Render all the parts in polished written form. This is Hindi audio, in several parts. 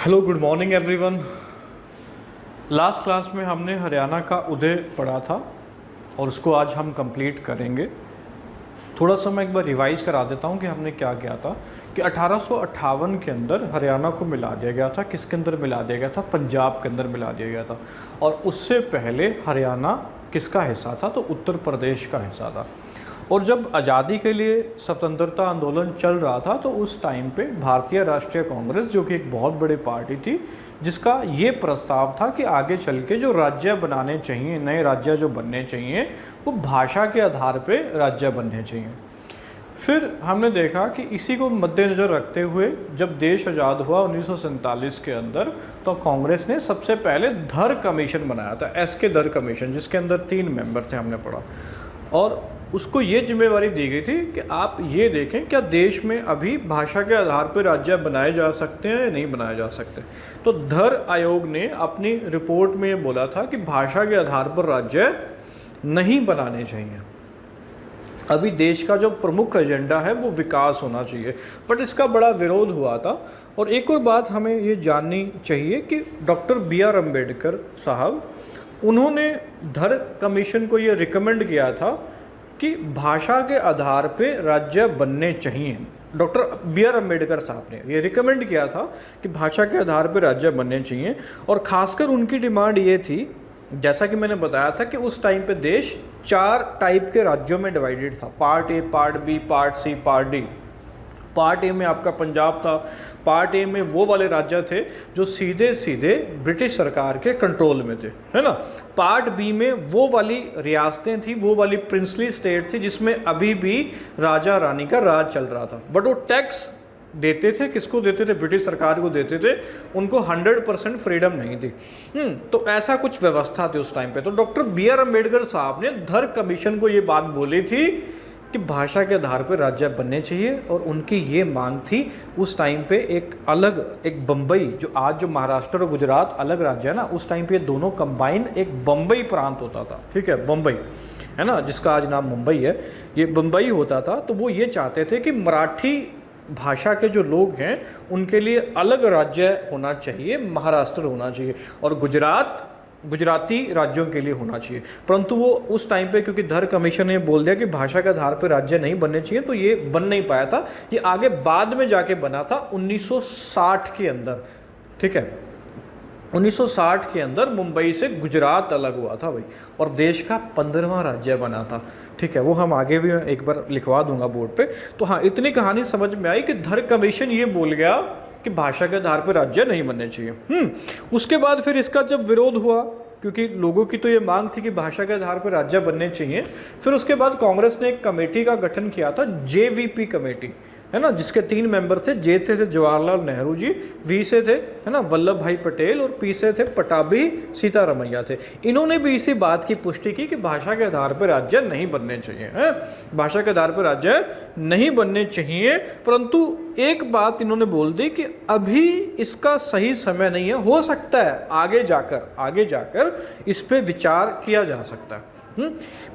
Hello, good morning everyone. Last class में हमने हरियाणा का उदय पढ़ा था और उसको आज हम कंप्लीट करेंगे। थोड़ा सा मैं एक बार रिवाइज़ करा देता हूँ कि हमने क्या किया था कि 1858 के अंदर हरियाणा को मिला दिया गया था। किसके अंदर मिला दिया गया था? पंजाब के अंदर मिला दिया गया था। और उससे पहले हरियाणा किसका हिस्सा था? तो उत्तर प्रदेश का हिस्सा था। और जब आज़ादी के लिए स्वतंत्रता आंदोलन चल रहा था तो उस टाइम पे भारतीय राष्ट्रीय कांग्रेस, जो कि एक बहुत बड़ी पार्टी थी, जिसका ये प्रस्ताव था कि आगे चल के जो राज्य बनाने चाहिए, नए राज्य जो बनने चाहिए, वो भाषा के आधार पे राज्य बनने चाहिए। फिर हमने देखा कि इसी को मद्देनज़र रखते हुए जब देश आज़ाद हुआ 1947 के अंदर, तो कांग्रेस ने सबसे पहले धर कमीशन बनाया था, एसके धर कमीशन, जिसके अंदर 3 मेंबर थे, हमने पढ़ा। और उसको ये जिम्मेवारी दी गई थी कि आप ये देखें क्या देश में अभी भाषा के आधार पर राज्य बनाए जा सकते हैं या नहीं बनाए जा सकते। तो धर आयोग ने अपनी रिपोर्ट में ये बोला था कि भाषा के आधार पर राज्य नहीं बनाने चाहिए। अभी देश का जो प्रमुख एजेंडा है वो विकास होना चाहिए, बट इसका बड़ा विरोध हुआ था। और एक और बात हमें ये जाननी चाहिए कि डॉक्टर BR अम्बेडकर साहब, उन्होंने धर कमीशन को ये रिकमेंड किया था कि भाषा के आधार पे राज्य बनने चाहिए। डॉक्टर BR अम्बेडकर साहब ने ये रिकमेंड किया था कि भाषा के आधार पे राज्य बनने चाहिए। और ख़ासकर उनकी डिमांड ये थी, जैसा कि मैंने बताया था कि उस टाइम पे देश 4 टाइप के राज्यों में डिवाइडेड था, part A, part B, part C, part D. Part A में आपका पंजाब था। पार्ट ए में वो वाले राज्य थे जो सीधे सीधे ब्रिटिश सरकार के कंट्रोल में थे, है ना। पार्ट बी में वो वाली रियासतें थी, वो वाली प्रिंसली स्टेट थी जिसमें अभी भी राजा रानी का राज चल रहा था, बट वो टैक्स देते थे। किसको देते थे? ब्रिटिश सरकार को देते थे। उनको 100% फ्रीडम नहीं थी। तो ऐसा कुछ व्यवस्था थी उस टाइम पे। तो डॉक्टर BR अम्बेडकर साहब ने धर कमीशन को ये बात बोली थी कि भाषा के आधार पर राज्य बनने चाहिए। और उनकी ये मांग थी उस टाइम पे एक बम्बई, जो आज जो महाराष्ट्र और गुजरात अलग राज्य है ना, उस टाइम पे ये दोनों कंबाइन एक बम्बई प्रांत होता था, ठीक है, बम्बई, है ना, जिसका आज नाम मुंबई है, ये बम्बई होता था। तो वो ये चाहते थे कि मराठी भाषा के जो लोग हैं उनके लिए अलग राज्य होना चाहिए, महाराष्ट्र होना चाहिए, और गुजराती राज्यों के लिए होना चाहिए। परंतु वो उस टाइम पे, क्योंकि धर कमीशन ने बोल दिया कि भाषा के आधार पर राज्य नहीं बनने चाहिए, तो ये बन नहीं पाया था। ये आगे बाद में जाके बना था 1960 के अंदर, ठीक है। 1960 के अंदर मुंबई से गुजरात अलग हुआ था भाई, और देश का 15वां राज्य बना था, ठीक है। वो हम आगे भी एक बार लिखवा दूंगा बोर्ड पे। तो हाँ, इतनी कहानी समझ में आई कि धर कमीशन ये बोल गया कि भाषा के आधार पर राज्य नहीं बनने चाहिए। उसके बाद फिर इसका जब विरोध हुआ, क्योंकि लोगों की तो ये मांग थी कि भाषा के आधार पर राज्य बनने चाहिए, फिर उसके बाद कांग्रेस ने एक कमेटी का गठन किया था, JVP कमेटी, है ना, जिसके 3 मेंबर थे। J से जवाहरलाल नेहरू जी, V से थे, है ना, वल्लभ भाई पटेल, और P से थे पटाभी सीतारमैया थे। इन्होंने भी इसी बात की पुष्टि की कि भाषा के आधार पर राज्य नहीं बनने चाहिए, है, भाषा के आधार पर राज्य नहीं बनने चाहिए। परंतु एक बात इन्होंने बोल दी कि अभी इसका सही समय नहीं है, हो सकता है आगे जाकर इस पे विचार किया जा सकता है।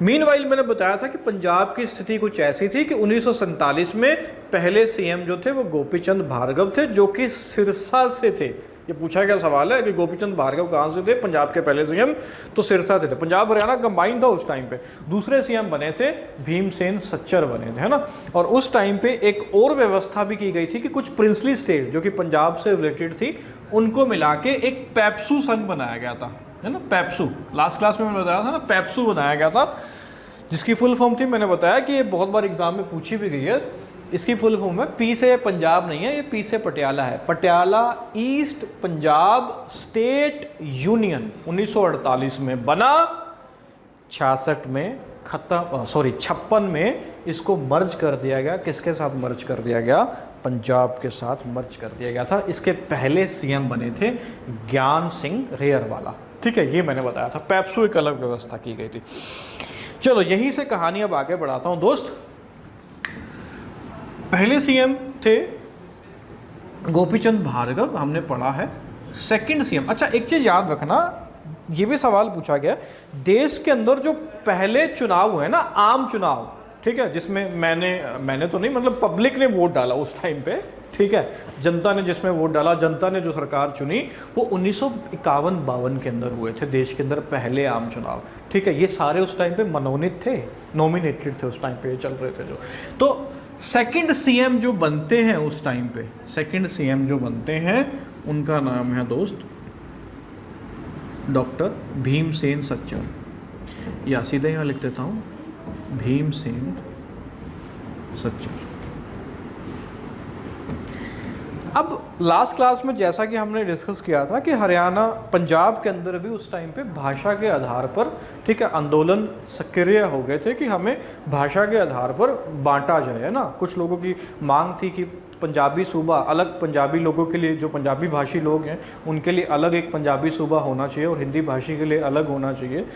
मीनवाइल मैंने बताया था कि पंजाब की स्थिति कुछ ऐसी थी कि 1947 में पहले CM जो थे वो गोपीचंद भार्गव थे, जो कि सिरसा से थे। ये पूछा गया सवाल है कि गोपीचंद भार्गव कहाँ से थे? पंजाब के पहले CM तो सिरसा से थे। पंजाब हरियाणा कंबाइन था उस टाइम पे। दूसरे CM बने थे भीमसेन सच्चर बने थे, है ना। और उस टाइम पे एक और व्यवस्था भी की गई थी कि कुछ प्रिंसली स्टेट जो कि पंजाब से रिलेटेड थी, उनको मिला के एक पेप्सू संघ बनाया गया था, है ना। पेप्सू, लास्ट क्लास में मैंने बताया था ना, पेप्सू बनाया गया था, जिसकी फुल फॉर्म थी, मैंने बताया कि ये बहुत बार एग्जाम में पूछी भी गई है। इसकी फुल फॉर्म है, P से पंजाब नहीं है, ये P से पटियाला है, Patiala east Punjab state union. 1948 में बना, 66 में खत्म, 56 में इसको मर्ज कर दिया गया। किसके साथ मर्ज कर दिया गया? पंजाब के साथ मर्ज कर दिया गया था। इसके पहले CM बने थे ज्ञान सिंह रेयरवाला, ठीक है, ये मैंने बताया था। पेप्सू एक अलग व्यवस्था की गई थी। चलो, यहीं से कहानी अब आगे बढ़ाता हूं दोस्त। पहले CM थे गोपीचंद भार्गव, हमने पढ़ा है। सेकंड CM, अच्छा एक चीज याद रखना, ये भी सवाल पूछा गया, देश के अंदर जो पहले चुनाव हुए ना, आम चुनाव, ठीक है, जिसमें मैंने तो नहीं, मतलब पब्लिक ने वोट डाला उस टाइम पे, ठीक है, जनता ने जिसमें वोट डाला, जनता ने जो सरकार चुनी, वो 1951-52 के अंदर हुए थे देश के अंदर पहले आम चुनाव। ठीक है, ये सारे उस टाइम पे मनोनीत थे, नॉमिनेटेड थे, उस टाइम पे चल रहे थे जो। तो सेकंड सीएम जो बनते हैं उस टाइम पे, सेकंड सीएम जो बनते हैं उनका नाम है दोस्त डॉक्टर भीमसेन सच्चर, या सीधे यहाँ लिख देता हूँ भीमसेन सच्चर। अब लास्ट क्लास में जैसा कि हमने डिस्कस किया था कि हरियाणा, पंजाब के अंदर भी उस टाइम पे भाषा के आधार पर, ठीक है, आंदोलन सक्रिय हो गए थे कि हमें भाषा के आधार पर बांटा जाए, है ना। कुछ लोगों की मांग थी कि पंजाबी सूबा अलग, पंजाबी लोगों के लिए, जो पंजाबी भाषी लोग हैं उनके लिए अलग एक पंजाबी सूबा होना चाहिए और हिंदी भाषी के लिए अलग होना चाहिए।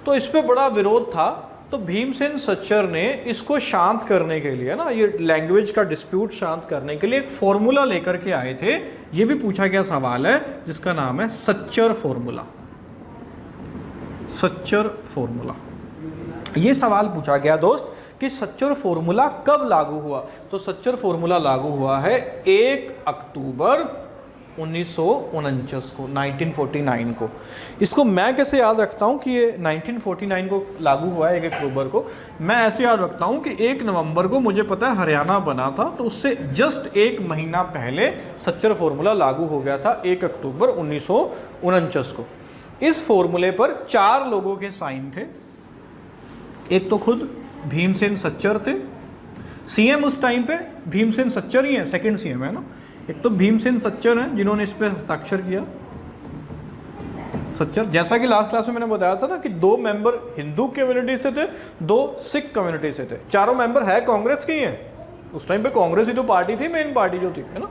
तो इस पर बड़ा विरोध था। तो भीमसेन सच्चर ने इसको शांत करने के लिए ना, ये लैंग्वेज का डिस्प्यूट शांत करने के लिए एक फॉर्मूला लेकर के आए थे। ये भी पूछा गया सवाल है जिसका नाम है सच्चर फॉर्मूला। सच्चर फॉर्मूला, ये सवाल पूछा गया दोस्त कि सच्चर फॉर्मूला कब लागू हुआ। तो सच्चर फॉर्मूला लागू हुआ है 1 अक्टूबर 1949 को, 1949 को। इसको मैं कैसे याद रखता हूँ कि ये 1949 को लागू हुआ है 1 अक्टूबर को। मैं ऐसे याद रखता हूँ कि 1 नवंबर को मुझे पता है हरियाणा बना था, तो उससे जस्ट 1 महीना पहले सच्चर फॉर्मूला लागू हो गया था 1 अक्टूबर 1949 को। इस फॉर्मूले पर 4 लोगों के साइन थे। एक तो खुद भीमसेन सच्चर थे, सीएम उस टाइम पे भीमसेन सच्चर ही है, सेकंड सीएम है ना। एक तो भीमसेन सच्चर हैं जिन्होंने इस पे हस्ताक्षर किया। सच्चर, जैसा कि लास्ट क्लास में मैंने बताया था ना कि 2 मेंबर हिंदू कम्युनिटी से थे, 2 सिख कम्युनिटी से थे, चारों मेंबर है कांग्रेस के ही हैं। उस टाइम पे कांग्रेस ही तो पार्टी थी, मेन पार्टी जो थी, है ना।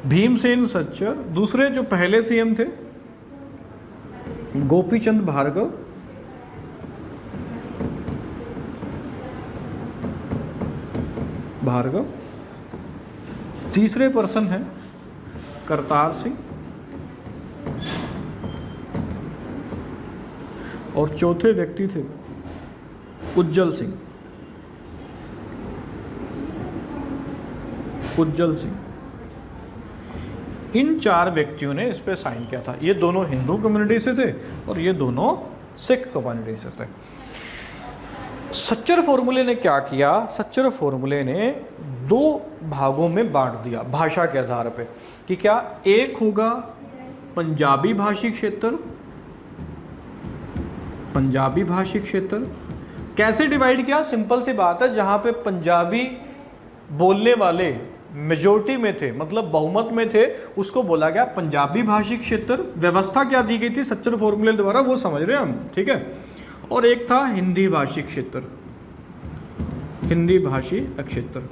भीमसेन सच्चर। दूसरे जो पहले सीएम थे गोपीचंद भार्गव, तीसरे पर्सन हैं करतार सिंह, और चौथे व्यक्ति थे उज्जवल सिंह। इन 4 व्यक्तियों ने इस पे साइन किया था। ये दोनों हिंदू कम्युनिटी से थे और ये दोनों सिख कम्युनिटी से थे। सच्चर फॉर्मूले ने क्या किया, सच्चर फॉर्मूले ने 2 भागों में बांट दिया भाषा के आधार पे कि क्या, एक होगा पंजाबी भाषी क्षेत्र। पंजाबी भाषी क्षेत्र कैसे डिवाइड किया, सिंपल सी बात है, जहां पे पंजाबी बोलने वाले मेजोरिटी में थे, मतलब बहुमत में थे, उसको बोला गया पंजाबी भाषी क्षेत्र। व्यवस्था क्या दी गई थी सच्चर फॉर्मूले द्वारा, वो समझ रहे हैं हम, ठीक है। और एक था हिंदी भाषी क्षेत्र, हिंदी भाषी क्षेत्र।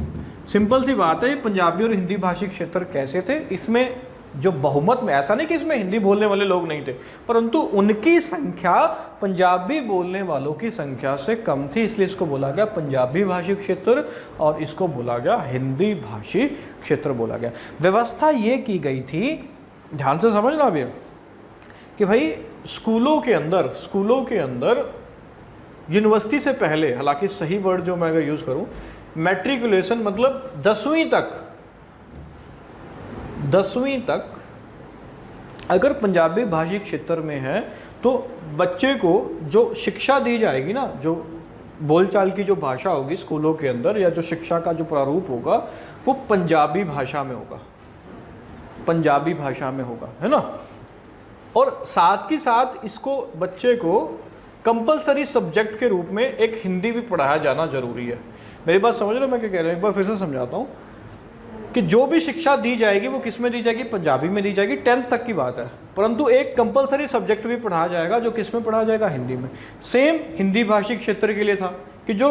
सिंपल सी बात है, पंजाबी और हिंदी भाषी क्षेत्र कैसे थे, इसमें जो बहुमत में, ऐसा नहीं कि इसमें हिंदी बोलने वाले लोग नहीं थे, परंतु उनकी संख्या पंजाबी बोलने वालों की संख्या से कम थी, इसलिए इसको बोला गया पंजाबी भाषी क्षेत्र और इसको बोला गया हिंदी भाषी क्षेत्र बोला गया। व्यवस्था ये की गई थी, ध्यान से समझना भी, कि भाई स्कूलों के अंदर यूनिवर्सिटी से पहले, हालांकि सही वर्ड जो मैं अगर यूज़ करूं, मैट्रिकुलेशन मतलब 10वीं तक अगर पंजाबी भाषी क्षेत्र में है तो बच्चे को जो शिक्षा दी जाएगी ना, जो बोलचाल की जो भाषा होगी स्कूलों के अंदर, या जो शिक्षा का जो प्रारूप होगा, वो पंजाबी भाषा में होगा, पंजाबी भाषा में होगा, है ना। और साथ ही साथ इसको, बच्चे को कंपलसरी सब्जेक्ट के रूप में एक हिंदी भी पढ़ाया जाना जरूरी है। मेरी बात समझ रहे हो मैं क्या कह रहा हूँ, एक बार फिर से समझाता हूँ कि जो भी शिक्षा दी जाएगी वो किस में दी जाएगी, पंजाबी में दी जाएगी, 10th तक की बात है, परंतु एक कंपलसरी सब्जेक्ट भी पढ़ाया जाएगा जो किस में पढ़ाया जाएगा, हिंदी में। सेम हिंदी भाषी क्षेत्र के लिए था कि जो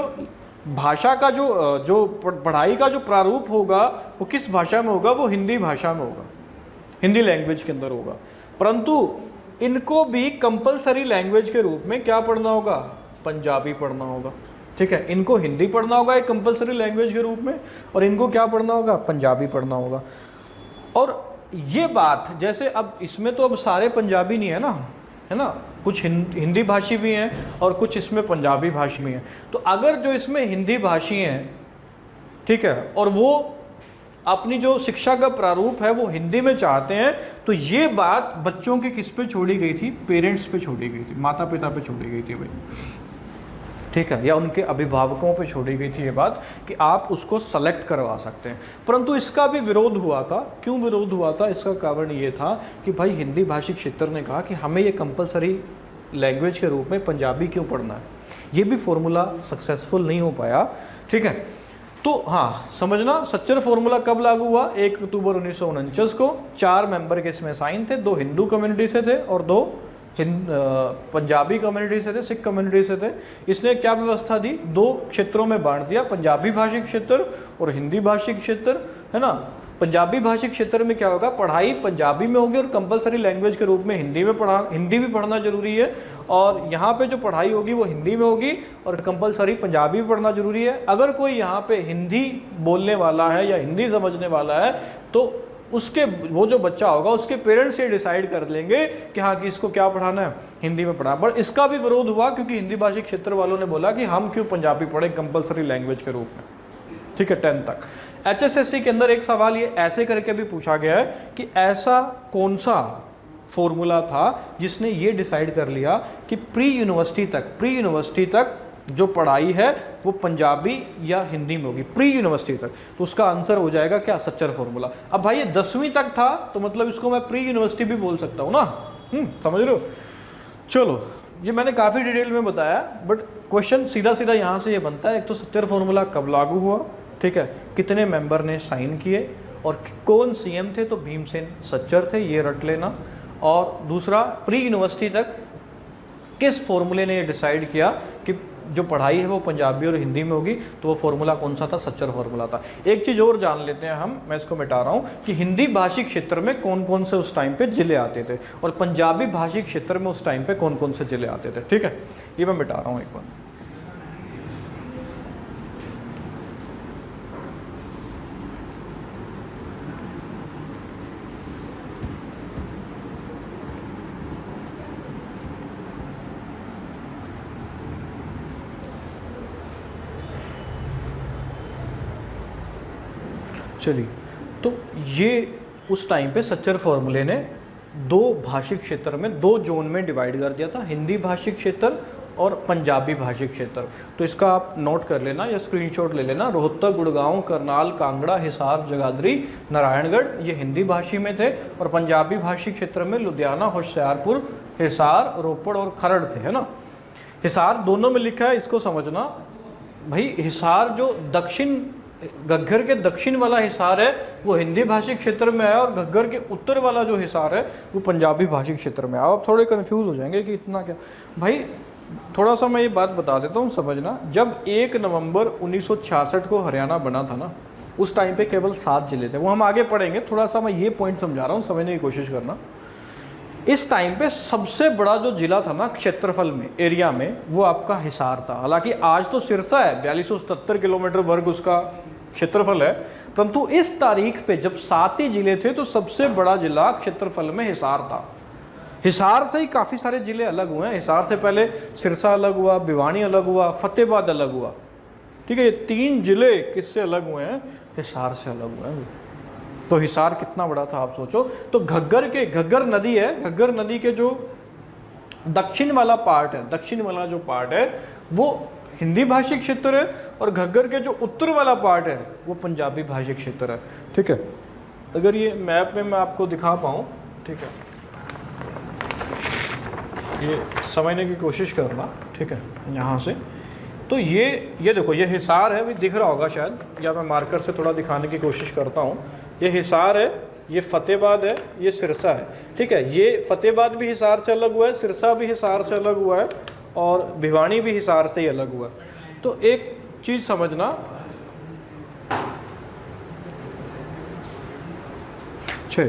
भाषा का जो पढ़ाई का जो प्रारूप होगा वो किस भाषा में होगा, वो हिंदी भाषा में होगा, हिंदी लैंग्वेज के अंदर होगा, परंतु इनको भी कंपलसरी लैंग्वेज के रूप में क्या पढ़ना होगा, पंजाबी पढ़ना होगा, ठीक है। इनको हिंदी पढ़ना होगा एक कंपलसरी लैंग्वेज के रूप में, और इनको क्या पढ़ना होगा, पंजाबी पढ़ना होगा। और ये बात, जैसे अब इसमें तो अब सारे पंजाबी नहीं है ना, है ना, कुछ हिंदी भाषी भी हैं और कुछ इसमें पंजाबी भाषी भी हैं। तो अगर जो इसमें हिंदी भाषी हैं, ठीक है, और वो अपनी जो शिक्षा का प्रारूप है वो हिंदी में चाहते हैं, तो ये बात बच्चों के किस पे छोड़ी गई थी? पेरेंट्स पे छोड़ी गई थी, माता पिता पे छोड़ी गई थी भाई, ठीक है, या उनके अभिभावकों पे छोड़ी गई थी ये बात कि आप उसको सेलेक्ट करवा सकते हैं। परंतु इसका भी विरोध हुआ था। क्यों विरोध हुआ था? इसका कारण ये था कि भाई हिंदी भाषी क्षेत्र ने कहा कि हमें ये कंपलसरी लैंग्वेज के रूप में पंजाबी क्यों पढ़ना है। ये भी फॉर्मूला सक्सेसफुल नहीं हो पाया, ठीक है। तो हाँ समझना, सच्चर फॉर्मूला कब लागू हुआ? 1 अक्टूबर 1949 को। 4 मेंबर के इसमें साइन थे, 2 हिंदू कम्युनिटी से थे और 2 पंजाबी कम्युनिटी से थे, सिख कम्युनिटी से थे। इसने क्या व्यवस्था दी? 2 क्षेत्रों में बांट दिया, पंजाबी भाषी क्षेत्र और हिंदी भाषी क्षेत्र, है ना। पंजाबी भाषी क्षेत्र में क्या होगा? पढ़ाई पंजाबी में होगी और कंपलसरी लैंग्वेज के रूप में हिंदी भी पढ़ना जरूरी है, और यहाँ पे जो पढ़ाई होगी वो हिंदी में होगी और कंपलसरी पंजाबी भी पढ़ना जरूरी है। अगर कोई यहाँ पे हिंदी बोलने वाला है या हिंदी समझने वाला है तो उसके वो जो बच्चा होगा उसके पेरेंट्स ये डिसाइड कर लेंगे कि हाँ कि इसको क्या पढ़ाना है, हिंदी में पढ़ा। बट इसका भी विरोध हुआ क्योंकि हिंदी भाषी क्षेत्र वालों ने बोला कि हम क्यों पंजाबी पढ़ें कंपलसरी लैंग्वेज के रूप में, ठीक है, 10 तक। HSSC के अंदर एक सवाल ये ऐसे करके भी पूछा गया है कि ऐसा कौन सा फॉर्मूला था जिसने ये डिसाइड कर लिया कि प्री यूनिवर्सिटी तक जो पढ़ाई है वो पंजाबी या हिंदी में होगी, प्री यूनिवर्सिटी तक। तो उसका आंसर हो जाएगा क्या? सच्चर फॉर्मूला। अब भाई ये 10वीं तक था तो मतलब इसको मैं प्री यूनिवर्सिटी भी बोल सकता हूँ ना, समझ रहे हो। चलो ये मैंने काफ़ी डिटेल में बताया, बट क्वेश्चन सीधा सीधा यहाँ से ये बनता है, एक तो सच्चर फॉर्मूला कब लागू हुआ, ठीक है, कितने मेंबर ने साइन किए और कौन CM थे? तो भीमसेन सच्चर थे, ये रट लेना। और दूसरा, प्री यूनिवर्सिटी तक किस फॉर्मूले ने ये डिसाइड किया कि जो पढ़ाई है वो पंजाबी और हिंदी में होगी, तो वो फॉर्मूला कौन सा था? सच्चर फॉर्मूला था। एक चीज़ और जान लेते हैं हम, मैं इसको मिटा रहा हूँ, कि हिंदी भाषी क्षेत्र में कौन कौन से उस टाइम पे जिले आते थे और पंजाबी भाषी क्षेत्र में उस टाइम पे कौन कौन से जिले आते थे, ठीक है, ये मैं मिटा रहा हूँ एक बार। चलिए, तो ये उस टाइम पे सच्चर फॉर्मूले ने 2 भाषी क्षेत्र में 2 जोन में डिवाइड कर दिया था, हिंदी भाषी क्षेत्र और पंजाबी भाषी क्षेत्र। तो इसका आप नोट कर लेना या स्क्रीनशॉट ले लेना। रोहतक, गुड़गांव, करनाल, कांगड़ा, हिसार, जगाधरी, नारायणगढ़ ये हिंदी भाषी में थे, और पंजाबी भाषी क्षेत्र में लुधियाना, होशियारपुर, हिसार, रोपड़ और खरड़ थे, है ना। हिसार दोनों में लिखा है, इसको समझना भाई। हिसार जो दक्षिण घग्गर के दक्षिण वाला हिसार है वो हिंदी भाषी क्षेत्र में है, और घग्गर के उत्तर वाला जो हिसार है वो पंजाबी भाषी क्षेत्र में है। आप थोड़े कंफ्यूज हो जाएंगे कि इतना क्या भाई। थोड़ा सा मैं ये बात बता देता हूँ, समझना। जब 1 नवंबर 1966 को हरियाणा बना था ना, उस टाइम पे केवल 7 जिले थे। वो हम आगे पढ़ेंगे, थोड़ा सा मैं ये पॉइंट समझा रहा हूँ, समझने की कोशिश करना। इस टाइम पे सबसे बड़ा जो जिला था ना क्षेत्रफल में, एरिया में, वो आपका हिसार था। हालांकि आज तो सिरसा है, 4277 किलोमीटर वर्ग उसका क्षेत्रफल है, परंतु इस तारीख पे जब 7 ही जिले थे तो सबसे बड़ा जिला क्षेत्रफल में हिसार था। हिसार से ही काफ़ी सारे जिले अलग हुए हैं। हिसार से पहले सिरसा अलग हुआ, भिवानी अलग हुआ, फतेहाबाद अलग हुआ, ठीक है। ये 3 जिले किससे अलग हुए हैं? हिसार से अलग हुए हैं। तो हिसार कितना बड़ा था आप सोचो। तो घग्गर नदी है, घग्गर नदी के जो दक्षिण वाला पार्ट है, दक्षिण वाला जो पार्ट है वो हिंदी भाषी क्षेत्र है, और घग्गर के जो उत्तर वाला पार्ट है वो पंजाबी भाषी क्षेत्र है, ठीक है। अगर ये मैप में मैं आपको दिखा पाऊँ, ठीक है, ये समझने की कोशिश करना, ठीक है, यहाँ से। तो ये देखो, ये हिसार है, अभी दिख रहा होगा शायद, या मैं मार्कर से थोड़ा दिखाने की कोशिश करता हूँ। ये हिसार है, ये फतेहाबाद है, ये सिरसा है, ठीक है। ये फतेहाबाद भी हिसार से अलग हुआ है, सिरसा भी हिसार से अलग हुआ है, और भिवानी भी हिसार से ही अलग हुआ है। तो एक चीज़ समझना, अच्छा,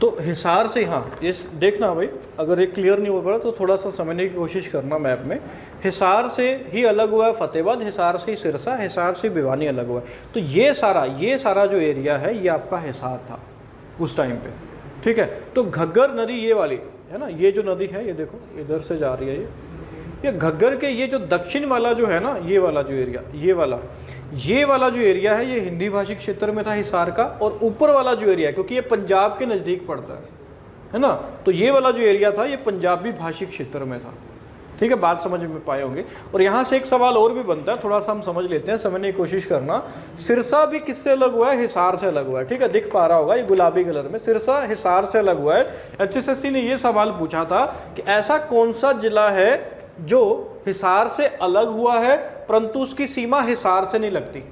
तो हिसार से, हाँ ये देखना भाई, अगर ये क्लियर नहीं हो पा रहा तो थोड़ा सा समझने की कोशिश करना मैप में। हिसार से ही अलग हुआ है फतेहाबाद, हिसार से ही सिरसा, हिसार से भिवानी अलग हुआ है। तो ये सारा जो एरिया है ये आपका हिसार था उस टाइम पे, ठीक है। तो घग्गर नदी ये वाली है ना, ये जो नदी है ये देखो इधर से जा रही है, ये घग्गर के ये जो दक्षिण वाला जो है ना, ये वाला जो एरिया, ये वाला जो एरिया है, ये हिंदी भाषी क्षेत्र में था हिसार का, और ऊपर वाला जो एरिया है, क्योंकि ये पंजाब के नज़दीक पड़ता है ना, तो ये वाला जो एरिया था ये पंजाबी भाषी क्षेत्र में था। ठीक है, बात समझ में पाए होंगे। और यहाँ से एक सवाल और भी बनता है, थोड़ा सा हम समझ लेते हैं, समझने की कोशिश करना। सिरसा भी किससे अलग हुआ है? हिसार से अलग हुआ है। ठीक है, दिख पा रहा होगा ये गुलाबी कलर में, सिरसा हिसार से अलग हुआ है। HSSC ने ये सवाल पूछा था कि ऐसा कौन सा जिला है जो हिसार से अलग हुआ है परंतु उसकी सीमा हिसार से नहीं लगती?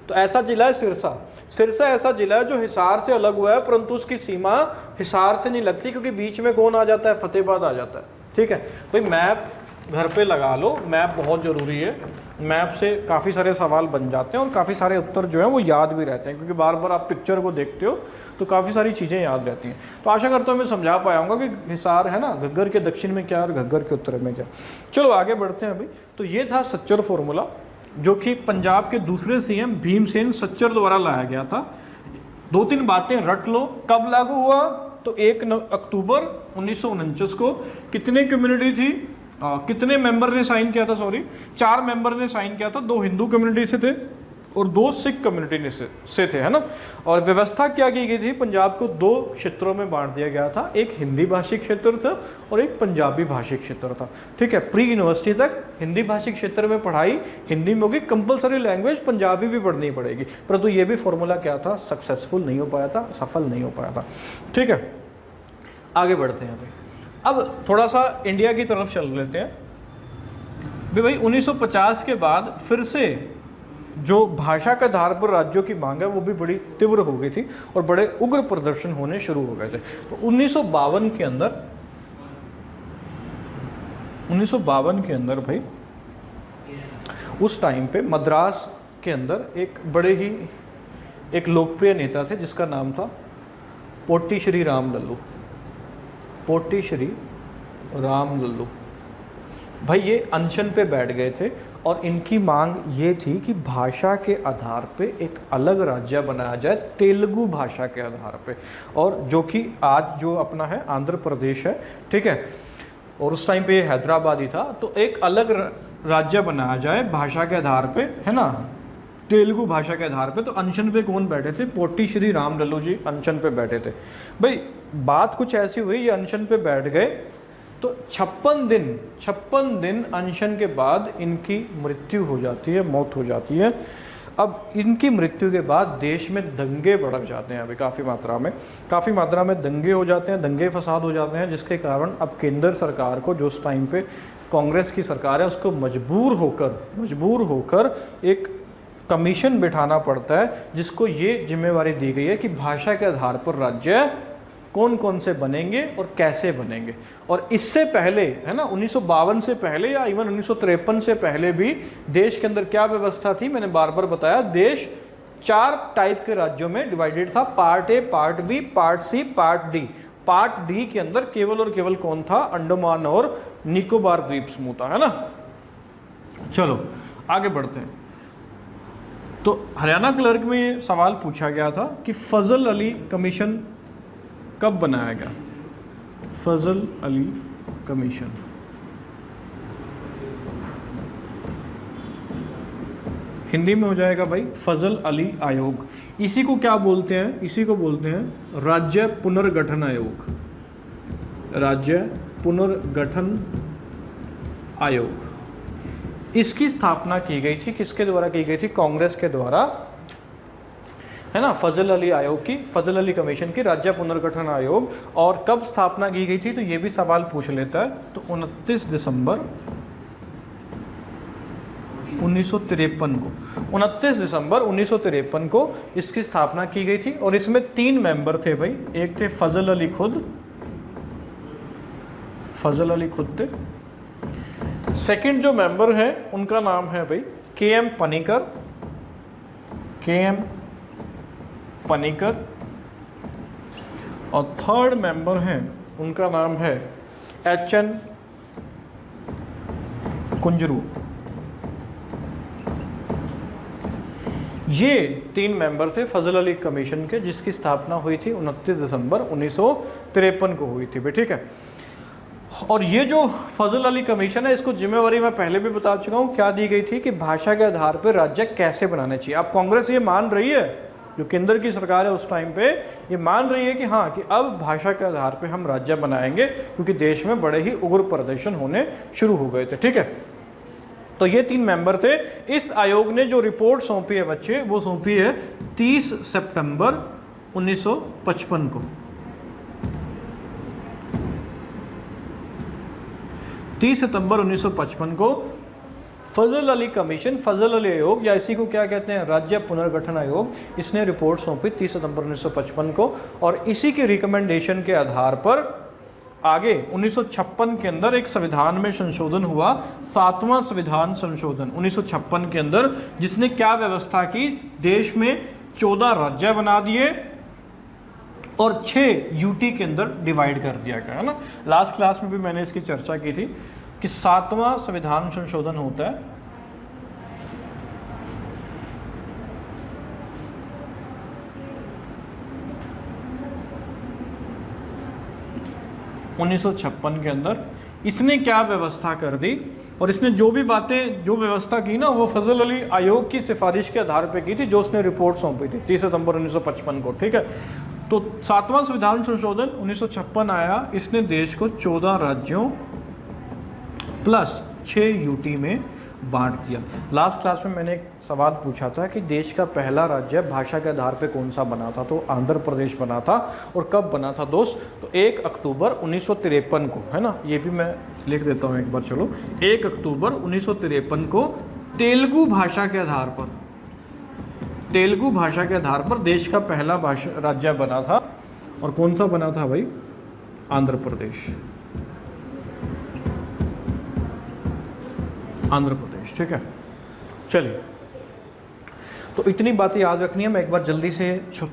तो ऐसा जिला है सिरसा। सिरसा ऐसा जिला है जो हिसार से अलग हुआ है परंतु उसकी सीमा हिसार से नहीं लगती, क्योंकि बीच में कौन आ जाता है? फतेहाबाद आ जाता है। ठीक है भाई, मैप घर पे लगा लो, मैप बहुत ज़रूरी है। मैप से काफ़ी सारे सवाल बन जाते हैं और काफ़ी सारे उत्तर जो हैं वो याद भी रहते हैं, क्योंकि बार बार आप पिक्चर को देखते हो तो काफ़ी सारी चीज़ें याद रहती हैं। तो आशा करता हूँ मैं समझा पाया हूँ कि हिसार है ना, घग्गर के दक्षिण में क्या और घग्गर के उत्तर में क्या। चलो आगे बढ़ते हैं अभी। तो ये था सच्चर फॉर्मूला, जो कि पंजाब के दूसरे CM भीमसेन सच्चर द्वारा लाया गया था। 2-3 बातें रट लो। कब लागू हुआ? तो 1 अक्टूबर 1949 को। कितने कम्युनिटी थी? कितने मेंबर ने साइन किया था? 4 मेंबर ने साइन किया था। 2 हिंदू कम्युनिटी से थे और 2 सिख कम्युनिटी से थे, है ना। और व्यवस्था क्या की गई थी? पंजाब को 2 क्षेत्रों में बांट दिया गया था, एक हिंदी भाषी क्षेत्र था और एक पंजाबी भाषी क्षेत्र था। ठीक है, प्री यूनिवर्सिटी तक हिंदी भाषी क्षेत्र में पढ़ाई हिंदी में होगी, कंपलसरी लैंग्वेज पंजाबी भी पढ़नी पड़ेगी। परंतु ये भी फॉर्मूला क्या था? सक्सेसफुल नहीं हो पाया था, सफल नहीं हो पाया था। ठीक है, आगे बढ़ते हैं अभी। अब थोड़ा सा इंडिया की तरफ चल लेते हैं भाई। 1950 के बाद फिर से जो भाषा के आधार पर राज्यों की मांग है वो भी बड़ी तीव्र हो गई थी और बड़े उग्र प्रदर्शन होने शुरू हो गए थे। तो 1952 के अंदर भाई, उस टाइम पे मद्रास के अंदर एक बड़े ही एक लोकप्रिय नेता थे जिसका नाम था पोटी श्री राम लल्लू। पोटी श्री राम लल्लू भाई, ये अनशन पे बैठ गए थे और इनकी मांग ये थी कि भाषा के आधार पे एक अलग राज्य बनाया जाए, तेलुगु भाषा के आधार पे, और जो कि आज जो अपना है आंध्र प्रदेश है। ठीक है, और उस टाइम पे ये हैदराबाद ही था। तो एक अलग राज्य बनाया जाए भाषा के आधार पे, है ना, तेलुगु भाषा के आधार पे। तो अनशन पे कौन बैठे थे? पोटी श्री राम लल्लू जी अनशन पे बैठे थे भाई। बात कुछ ऐसी हुई, ये अनशन पे बैठ गए तो 56 दिन अनशन के बाद इनकी मृत्यु हो जाती है, मौत हो जाती है। अब इनकी मृत्यु के बाद देश में दंगे भड़क जाते हैं अभी काफ़ी मात्रा में दंगे हो जाते हैं, दंगे फसाद हो जाते हैं, जिसके कारण अब केंद्र सरकार को, जो उस टाइम पे कांग्रेस की सरकार है, उसको मजबूर होकर एक कमीशन बिठाना पड़ता है, जिसको ये जिम्मेवारी दी गई है कि भाषा के आधार पर राज्य कौन कौन से बनेंगे और कैसे बनेंगे। और इससे पहले, है ना, 1952 से पहले या इवन 1953 से पहले भी देश के अंदर क्या व्यवस्था थी? मैंने बार बार बताया, देश 4 टाइप के राज्यों में डिवाइडेड था, part A, part B, part C, part D. Part D के अंदर केवल और केवल कौन था? अंडमान और निकोबार द्वीप समूह था, है ना। चलो आगे बढ़ते हैं। तो हरियाणा क्लर्क में ये सवाल पूछा गया था कि फजल अली कमीशन कब बनाया गया? फजल अली कमीशन, हिंदी में हो जाएगा भाई फजल अली आयोग। इसी को क्या बोलते हैं? इसी को बोलते हैं राज्य पुनर्गठन आयोग। राज्य पुनर्गठन आयोग। इसकी स्थापना की गई थी, किसके द्वारा की गई थी? कांग्रेस के द्वारा, है ना। फजल अली आयोग की, फजल अली कमीशन की, राज्य पुनर्गठन आयोग। और कब स्थापना की गई थी? तो ये भी सवाल पूछ लेता है। तो 29 दिसंबर 1953 को इसकी स्थापना की गई थी। और इसमें 3 मेंबर थे भाई। एक थे फजल अली खुद थे। सेकंड जो मेंबर है उनका नाम है भाई KM पनिकर। और थर्ड मेंबर हैं, उनका नाम है HN कुंजरू। ये 3 मेंबर थे फजल अली कमीशन के, जिसकी स्थापना हुई थी 29 दिसंबर 1953 को हुई थी भाई। ठीक है, और ये जो फजल अली कमीशन है, इसको जिम्मेवारी मैं पहले भी बता चुका हूँ क्या दी गई थी कि भाषा के आधार पर राज्य कैसे बनाने चाहिए। अब कांग्रेस ये मान रही है, जो केंद्र की सरकार है उस टाइम पे ये मान रही है कि हाँ कि अब भाषा के आधार पे हम राज्य बनाएंगे, क्योंकि देश में बड़े ही उग्र प्रदर्शन होने शुरू हो गए थे। ठीक है, तो ये 3 मेंबर थे। इस आयोग ने जो रिपोर्ट सौंपी है बच्चे, वो सौंपी है 30 सितंबर 1955 को। 30 सितंबर 1955 को फजल अली कमीशन, फजल अली आयोग, या इसी को क्या कहते हैं, राज्य पुनर्गठन आयोग, इसने रिपोर्ट सौंपी 30 सितंबर 1955 को। और इसी के रिकमेंडेशन के आधार पर आगे 1956 के अंदर एक संविधान में संशोधन हुआ, 7वां संविधान संशोधन 1956 के अंदर, जिसने क्या व्यवस्था की, देश में 14 राज्य बना दिए और 6 यूटी के अंदर डिवाइड कर दिया गया, है ना। लास्ट क्लास में भी मैंने इसकी चर्चा की थी कि 7वां संविधान संशोधन होता है 1956 के अंदर। इसने क्या व्यवस्था कर दी, और इसने जो भी बातें, जो व्यवस्था की ना, वो फजल अली आयोग की सिफारिश के आधार पर की थी, जो उसने रिपोर्ट सौंपी थी 30 सितंबर 1955 को। ठीक है, तो 7वां संविधान संशोधन 1956 आया, इसने देश को 14 राज्यों प्लस 6 यूटी में बांट दिया। लास्ट क्लास में मैंने एक सवाल पूछा था कि देश का पहला राज्य भाषा के आधार पे कौन सा बना था, तो आंध्र प्रदेश बना था। और कब बना था दोस्त, तो 1 अक्टूबर 1953 को, है ना। ये भी मैं लिख देता हूँ एक बार, चलो। 1 अक्टूबर 1953 को तेलुगु भाषा के आधार पर, तेलुगु भाषा के आधार पर देश का पहला भाषा राज्य बना था। और कौन सा बना था भाई, आंध्र प्रदेश, आंध्र प्रदेश। ठीक है, चलिए, तो इतनी बातें याद रखनी है। मैं एक बार जल्दी से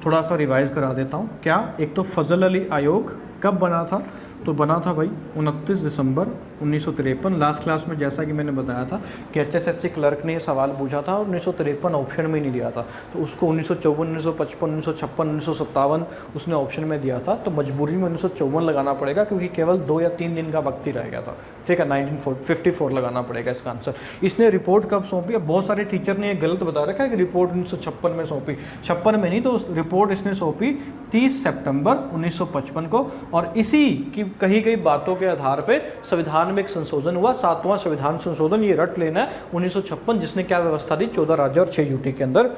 थोड़ा सा रिवाइज करा देता हूँ। क्या, एक तो फजल अली आयोग कब बना था, तो बना था भाई 29 दिसंबर 1953। लास्ट क्लास में जैसा कि मैंने बताया था कि HSSC क्लर्क ने ये सवाल पूछा था और 1953 ऑप्शन में नहीं दिया था, तो उसको 1954, 1955, 1956, 1957 उसने ऑप्शन में दिया था। तो मजबूरी में 1954 लगाना पड़ेगा, क्योंकि केवल 2 या 3 दिन का वक्त ही रह गया था। ठीक है, 1954 लगाना पड़ेगा इसका आंसर। इसने रिपोर्ट कब सौंपी, अब बहुत सारे टीचर ने ये गलत बता रखा है कि रिपोर्ट 1956 में सौंपी, 56 में नहीं, तो रिपोर्ट इसने सौंपी 30 सितंबर 1955 को। और इसी की कही गई बातों के आधार पे संविधान में एक संशोधन हुआ, 7वां संविधान संशोधन, ये रट लेना है, 1956, जिसने क्या व्यवस्था दी, 14 राज्य और 6 यूटी के अंदर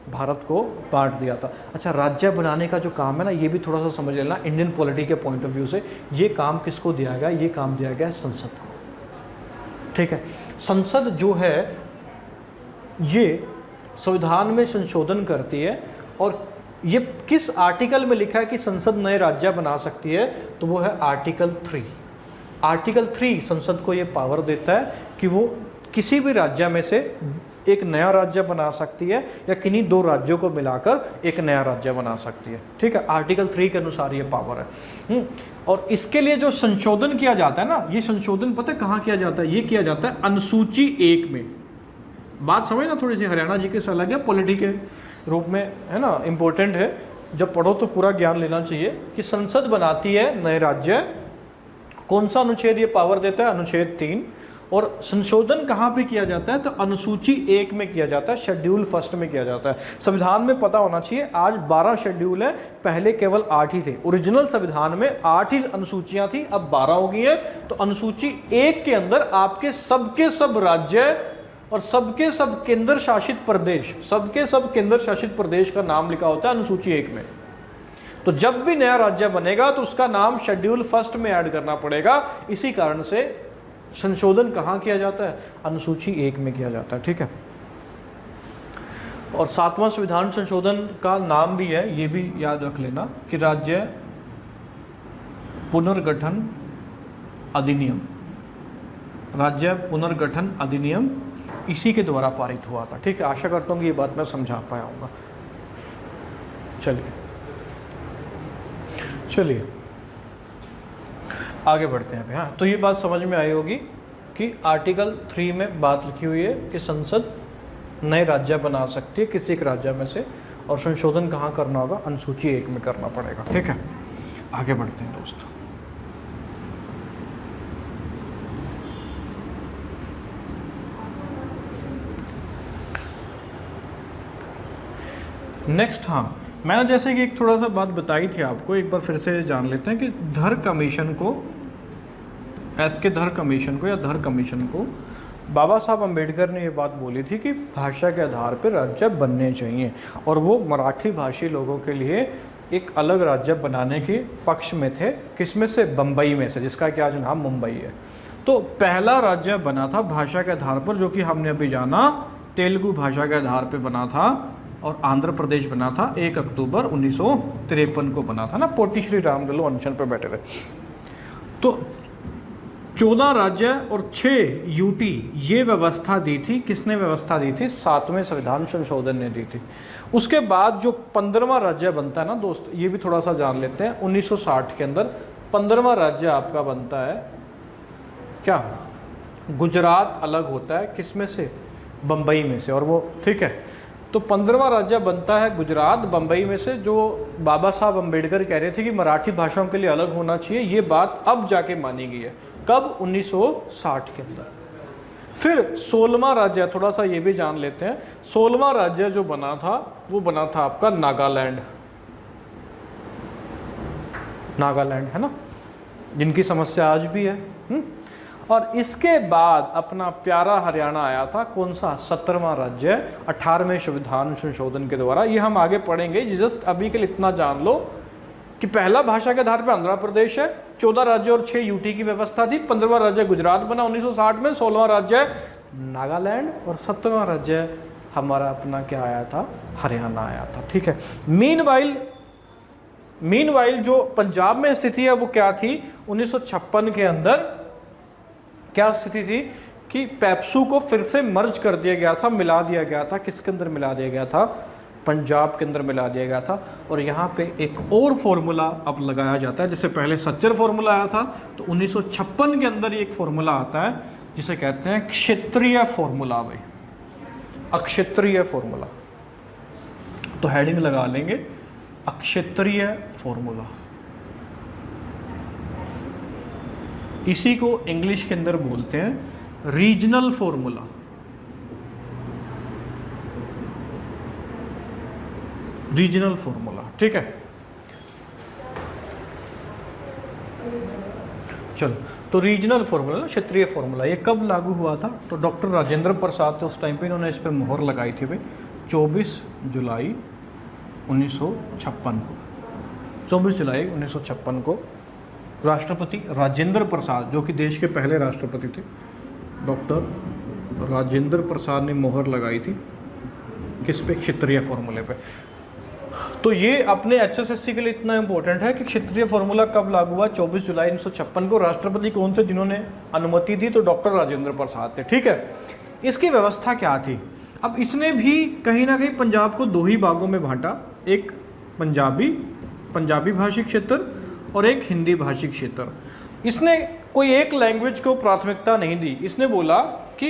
भारत को बांट दिया था। अच्छा, राज्य बनाने का जो काम है ना, ये भी थोड़ा सा समझ लेना इंडियन पॉलिटी के पॉइंट ऑफ व्यू से। ये काम किसको दिया गया, ये काम दिया गया संसद को। ठीक है, संसद जो है ये संविधान में संशोधन करती है। और ये किस आर्टिकल में लिखा है कि संसद नए राज्य बना सकती है, तो वो है आर्टिकल 3। आर्टिकल 3 संसद को ये पावर देता है कि वो किसी भी राज्य में से एक नया राज्य बना सकती है, या किन्हीं 2 राज्यों को मिलाकर एक नया राज्य बना सकती है। ठीक है, आर्टिकल 3 के अनुसार ये पावर है। और इसके लिए जो संशोधन किया जाता है ना, ये संशोधन पता है कहाँ किया जाता है, ये किया जाता है अनुसूची 1 में। बात समझ ना, थोड़ी सी हरियाणा जी के से अलग है, पॉलिटी के रूप में, है ना, इम्पोर्टेंट है। जब पढ़ो तो पूरा ज्ञान लेना चाहिए कि संसद बनाती है नए राज्य, कौन सा अनुच्छेद ये पावर देता है, अनुच्छेद 3। और संशोधन कहाँ पे किया जाता है, तो अनुसूची 1 में किया जाता है, शेड्यूल फर्स्ट में किया जाता है। संविधान में पता होना चाहिए आज 12 शेड्यूल है, पहले केवल 8 ही थे। ओरिजिनल संविधान में 8 ही अनुसूचियाँ थी, अब 12 हो गई है। तो अनुसूची 1 के अंदर आपके सबके सब राज्य और सबके सब केंद्र शासित प्रदेश, सबके सब केंद्र शासित प्रदेश का नाम लिखा होता है अनुसूची 1 में। तो जब भी नया राज्य बनेगा तो उसका नाम शेड्यूल फर्स्ट में ऐड करना पड़ेगा। इसी कारण से संशोधन कहाँ किया जाता है, अनुसूची 1 में किया जाता है। ठीक है, और 7वां संविधान संशोधन का नाम भी है, ये भी याद रख लेना कि राज्य पुनर्गठन अधिनियम, राज्य पुनर्गठन अधिनियम इसी के द्वारा पारित हुआ था। ठीक है, आशा करता हूँ कि ये बात मैं समझा पाया हूँगा। चलिए आगे बढ़ते हैं। हाँ, तो ये बात समझ में आई होगी कि आर्टिकल 3 में बात लिखी हुई है कि संसद नए राज्य बना सकती है किसी एक राज्य में से, और संशोधन कहाँ करना होगा, अनुसूची 1 में करना पड़ेगा। ठीक है, आगे बढ़ते हैं दोस्तों। नेक्स्ट, हाँ, मैंने जैसे कि एक थोड़ा सा बात बताई थी आपको, एक बार फिर से जान लेते हैं कि धर कमीशन को, एसके धर कमीशन को या धर कमीशन को बाबा साहब अम्बेडकर ने ये बात बोली थी कि भाषा के आधार पर राज्य बनने चाहिए, और वो मराठी भाषी लोगों के लिए एक अलग राज्य बनाने के पक्ष में थे। किसमें से? बम्बई में से, जिसका कि आज नाम मुंबई है। तो पहला राज्य बना था भाषा के आधार पर, जो कि हमने अभी जाना तेलुगु भाषा के आधार पर बना था, और आंध्र प्रदेश बना था 1 अक्टूबर 1953 को बना था ना। पोटी श्री रामलल्लू अनशन पर बैठे रहे। तो 14 राज्य और 6 यूटी ये व्यवस्था दी थी। किसने व्यवस्था दी थी? 7वें संविधान संशोधन ने दी थी। उसके बाद जो 15वां राज्य बनता है ना दोस्त, ये भी थोड़ा सा जान लेते हैं। 1960 के अंदर 15वां राज्य आपका बनता है क्या? गुजरात अलग होता है किसमें से? बम्बई में से। और वो ठीक है, तो 15वां राज्य बनता है गुजरात बम्बई में से, जो बाबा साहब अम्बेडकर कह रहे थे कि मराठी भाषाओं के लिए अलग होना चाहिए। ये बात अब जाके मानी गई है। कब? 1960 के अंदर। फिर 16वां राज्य, थोड़ा सा ये भी जान लेते हैं। 16वां राज्य जो बना था वो बना था आपका नागालैंड। नागालैंड है ना, जिनकी समस्या आज भी है। और इसके बाद अपना प्यारा हरियाणा आया था। कौन सा? 17वां राज्य 18वें संविधान संशोधन के द्वारा। ये हम आगे पढ़ेंगे, जस्ट अभी के लिए इतना जान लो कि पहला भाषा के आधार पर आंध्र प्रदेश है, 14 राज्य और 6 यूटी की व्यवस्था थी। 15वां राज्य गुजरात बना 1960 में, 16वां राज्य नागालैंड, और 17वां राज्य हमारा अपना क्या आया था? हरियाणा आया था। ठीक है। मीनवाइल जो पंजाब में स्थिति है वो क्या थी? 1956 के अंदर क्या स्थिति थी कि पेप्सू को फिर से मर्ज कर दिया गया था, मिला दिया गया था। किसके अंदर मिला दिया गया था? पंजाब के अंदर मिला दिया गया था। और यहाँ पे एक और फॉर्मूला अब लगाया जाता है। जैसे पहले सच्चर फॉर्मूला आया था, तो 1956 के अंदर एक फॉर्मूला आता है जिसे कहते हैं क्षेत्रीय फॉर्मूला। भाई अक्षेत्रीय फॉर्मूला, तो हेडिंग लगा लेंगे अक्षेत्रीय फॉर्मूला। इसी को इंग्लिश के अंदर बोलते हैं रीजनल फॉर्मूला। रीजनल फॉर्मूला, ठीक है। चलो, तो रीजनल फॉर्मूला, क्षेत्रीय फॉर्मूला, ये कब लागू हुआ था? तो डॉक्टर राजेंद्र प्रसाद थे उस टाइम पे, इन्होंने इस पर मोहर लगाई थी भाई 24 जुलाई 1956 को। 24 जुलाई 1956 को राष्ट्रपति राजेंद्र प्रसाद, जो कि देश के पहले राष्ट्रपति थे, डॉक्टर राजेंद्र प्रसाद ने मोहर लगाई थी किस पे? क्षेत्रीय फॉर्मूले पे। तो ये अपने HSSC के लिए इतना इंपॉर्टेंट है कि क्षेत्रीय फॉर्मूला कब लागू हुआ? 24 जुलाई 1956 को। राष्ट्रपति कौन थे जिन्होंने अनुमति दी? तो डॉक्टर राजेंद्र प्रसाद थे। ठीक है। इसकी व्यवस्था क्या थी? अब इसने भी कहीं ना कहीं पंजाब को 2 ही भागों में बांटा, एक पंजाबी भाषी क्षेत्र और एक हिंदी भाषी क्षेत्र। इसने कोई एक लैंग्वेज को प्राथमिकता नहीं दी। इसने बोला कि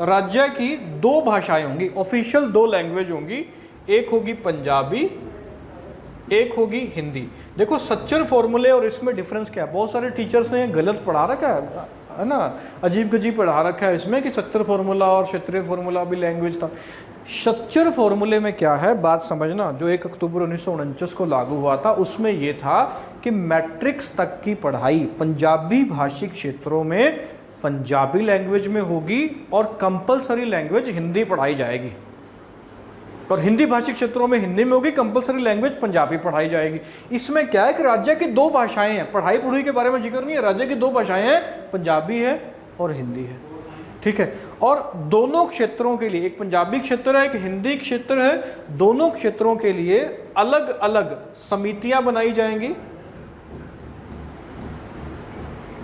राज्य की 2 भाषाएं होंगी, ऑफिशियल 2 लैंग्वेज होंगी, एक होगी पंजाबी, एक होगी हिंदी। देखो सच्चर फॉर्मूले और इसमें डिफरेंस क्या है? बहुत सारे टीचर्स ने गलत पढ़ा रखा है ना, अजीब गजीब पढ़ा रखा है इसमें कि सच्चर फॉर्मूला और क्षेत्रीय फॉर्मूला भी लैंग्वेज था। सच्चर फॉर्मूले में क्या है बात समझना, जो 1 अक्टूबर 1949 को लागू हुआ था, उसमें यह था कि मैट्रिक्स तक की पढ़ाई पंजाबी भाषी क्षेत्रों में पंजाबी लैंग्वेज में होगी और कंपलसरी लैंग्वेज हिंदी पढ़ाई जाएगी, और हिंदी भाषी क्षेत्रों में हिंदी में होगी, कंपलसरी लैंग्वेज पंजाबी पढ़ाई जाएगी। इसमें क्या है कि राज्य की 2 भाषाएं हैं, पढ़ाई पढ़ाई के बारे में जिक्र नहीं है, राज्य की 2 भाषाएं हैं, पंजाबी है और हिंदी है। ठीक है। और दोनों क्षेत्रों के लिए, एक पंजाबी क्षेत्र है, एक हिंदी क्षेत्र है, दोनों क्षेत्रों के लिए अलग अलग समितियां बनाई जाएंगी।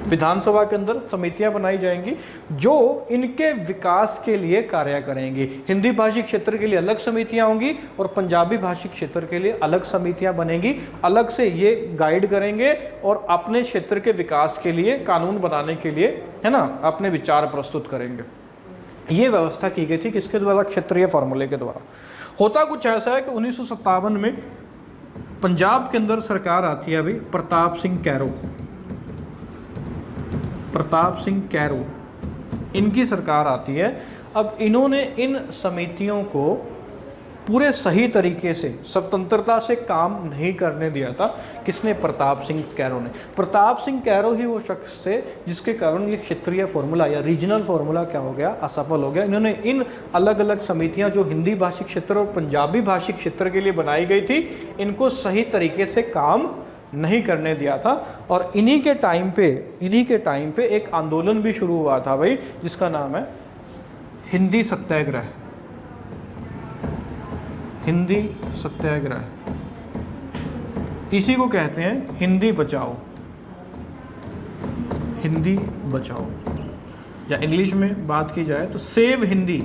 विधानसभा के अंदर समितियां बनाई जाएंगी जो इनके विकास के लिए कार्य करेंगी। हिंदी भाषी क्षेत्र के लिए अलग समितियां होंगी और पंजाबी भाषी क्षेत्र के लिए अलग समितियां बनेंगी, अलग से ये गाइड करेंगे और अपने क्षेत्र के विकास के लिए, कानून बनाने के लिए, है ना, अपने विचार प्रस्तुत करेंगे। ये व्यवस्था की गई थी किसके द्वारा? क्षेत्रीय फॉर्मूले के द्वारा। होता कुछ ऐसा है कि 1957 में पंजाब के अंदर सरकार आती है अभी प्रताप सिंह कैरो, इनकी सरकार आती है। अब इन्होंने इन समितियों को पूरे सही तरीके से स्वतंत्रता से काम नहीं करने दिया था। किसने? प्रताप सिंह कैरो ने। प्रताप सिंह कैरो ही वो शख्स थे जिसके कारण ये क्षेत्रीय फॉर्मूला या रीजनल फॉर्मूला क्या हो गया? असफल हो गया। इन्होंने इन अलग अलग समितियां जो हिंदी भाषी क्षेत्र और पंजाबी भाषी क्षेत्र के लिए बनाई गई थी, इनको सही तरीके से काम नहीं करने दिया था। और इन्हीं के टाइम पे एक आंदोलन भी शुरू हुआ था भाई, जिसका नाम है हिंदी सत्याग्रह। हिंदी सत्याग्रह, इसी को कहते हैं हिंदी बचाओ। हिंदी बचाओ, या इंग्लिश में बात की जाए तो सेव हिंदी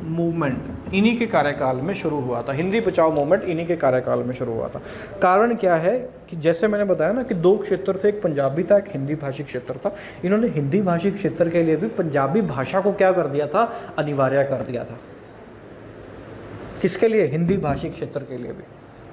मूवमेंट इन्हीं के कार्यकाल में शुरू हुआ था। हिंदी बचाओ मूवमेंट इन्हीं के कार्यकाल में शुरू हुआ था। कारण क्या है कि जैसे मैंने बताया ना कि दो क्षेत्र थे, एक पंजाबी था, एक हिंदी भाषी क्षेत्र था। इन्होंने हिंदी भाषी क्षेत्र के लिए भी पंजाबी भाषा को क्या कर दिया था? अनिवार्य कर दिया था। किसके लिए? हिंदी भाषी क्षेत्र के लिए भी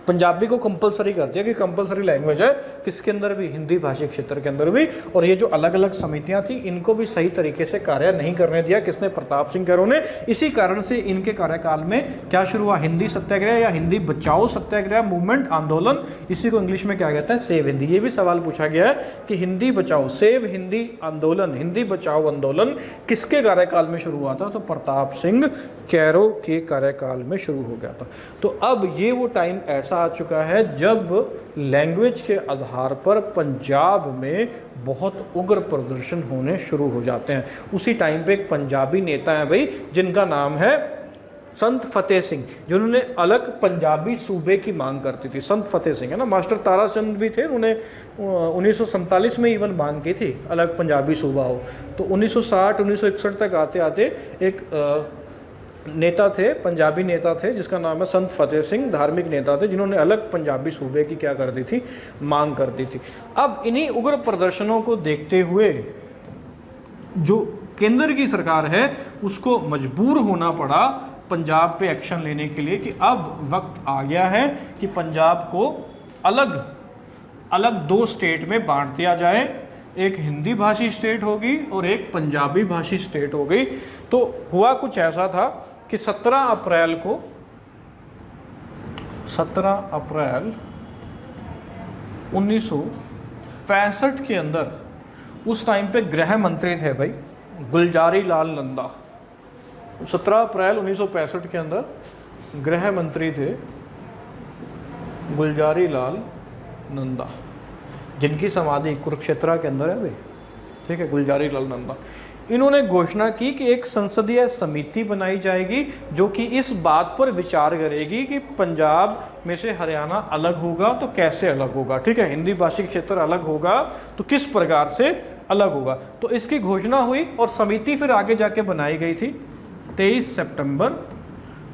पंजाबी को कंपलसरी कर दिया कि कंपलसरी लैंग्वेज है किसके अंदर भी? हिंदी भाषी क्षेत्र के अंदर भी। और ये जो अलग अलग समितियां थी, इनको भी सही तरीके से कार्य नहीं करने दिया। किसने? प्रताप सिंह कैरो ने। इसी कारण से इनके कार्यकाल में क्या शुरू हुआ? हिंदी सत्याग्रह या हिंदी बचाओ सत्याग्रह मूवमेंट, आंदोलन। इसी को इंग्लिश में क्या कहता है? सेव हिंदी। ये भी सवाल पूछा गया है कि हिंदी बचाओ, सेव हिंदी आंदोलन, हिंदी बचाओ आंदोलन किसके कार्यकाल में शुरू हुआ था? तो प्रताप सिंह कैरो के कार्यकाल में शुरू हो गया था। तो अब ये वो टाइम ऐसा आ चुका है जब लैंग्वेज के आधार पर पंजाब में बहुत उग्र प्रदर्शन होने शुरू हो जाते हैं। उसी टाइम पे एक पंजाबी नेता है भाई, जिनका नाम है संत फतेह सिंह, जिन्होंने अलग पंजाबी सूबे की मांग करती थी। संत फतेह सिंह है ना, मास्टर ताराचंद भी थे, उन्होंने 1947 में इवन मांग की थी अलग पंजाबी सूबा हो। तो 1960-1961 तक आते आते एक नेता थे, पंजाबी नेता थे, जिसका नाम है संत फतेह सिंह, धार्मिक नेता थे, जिन्होंने अलग पंजाबी सूबे की क्या कर दी थी? मांग कर दी थी। अब इन्हीं उग्र प्रदर्शनों को देखते हुए जो केंद्र की सरकार है उसको मजबूर होना पड़ा पंजाब पे एक्शन लेने के लिए कि अब वक्त आ गया है कि पंजाब को अलग अलग दो स्टेट में बांट दिया जाए। एक हिंदी भाषी स्टेट होगी और एक पंजाबी भाषी स्टेट हो गई। तो हुआ कुछ ऐसा था कि 17 अप्रैल 1965 के अंदर उस टाइम पे गृह मंत्री थे भाई गुलजारी लाल नंदा। 17 अप्रैल 1965 के अंदर गृह मंत्री थे गुलजारी लाल नंदा, जिनकी समाधि कुरुक्षेत्र के अंदर है भाई, ठीक है, गुलजारी लाल नंदा। इन्होंने घोषणा की कि एक संसदीय समिति बनाई जाएगी जो कि इस बात पर विचार करेगी कि पंजाब में से हरियाणा अलग होगा तो कैसे अलग होगा, ठीक है, हिंदी भाषी क्षेत्र अलग होगा तो किस प्रकार से अलग होगा। तो इसकी घोषणा हुई और समिति फिर आगे जाके बनाई गई थी 23 सितंबर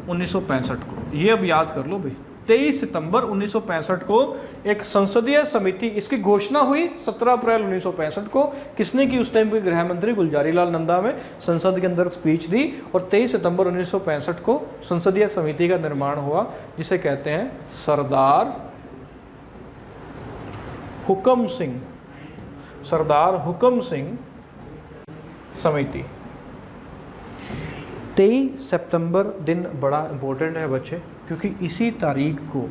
1965 को। ये अब याद कर लो भाई, 23 सितंबर 1965 को एक संसदीय समिति, इसकी घोषणा हुई 17 अप्रैल 1965 को। किसने की? उस टाइम के गृह मंत्री गुलजारी लाल नंदा में संसद के अंदर स्पीच दी और 23 सितंबर 1965 को संसदीय समिति का निर्माण हुआ, जिसे कहते हैं सरदार हुक्म सिंह समिति। 23 सितंबर दिन बड़ा इम्पोर्टेंट है बच्चे, क्योंकि इसी तारीख को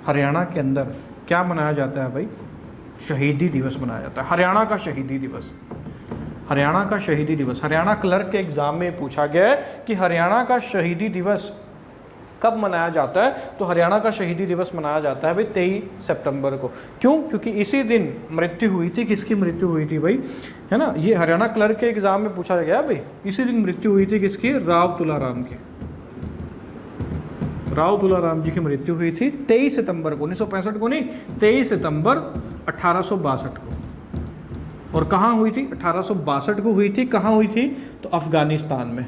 हरियाणा के अंदर क्या मनाया जाता है भाई? शहीदी दिवस मनाया जाता है। हरियाणा का शहीदी दिवस, हरियाणा का शहीदी दिवस। हरियाणा क्लर्क के एग्जाम में पूछा गया है कि हरियाणा का शहीदी दिवस कब मनाया जाता है? तो हरियाणा का शहीदी दिवस मनाया जाता है भाई 23 सितंबर को। क्यों? क्योंकि इसी दिन मृत्यु हुई थी। किसकी मृत्यु हुई थी भाई? है ना, ये हरियाणा क्लर्क के एग्जाम में पूछा गया भाई। इसी दिन मृत्यु हुई थी किसकी? राव तुलाराम की। राव तुलाराम जी की मृत्यु हुई थी 23 सितंबर को, 1965 को नहीं, 23 सितंबर 1862 को। और कहाँ हुई थी? 1862 को हुई थी। कहाँ हुई थी? तो अफगानिस्तान में,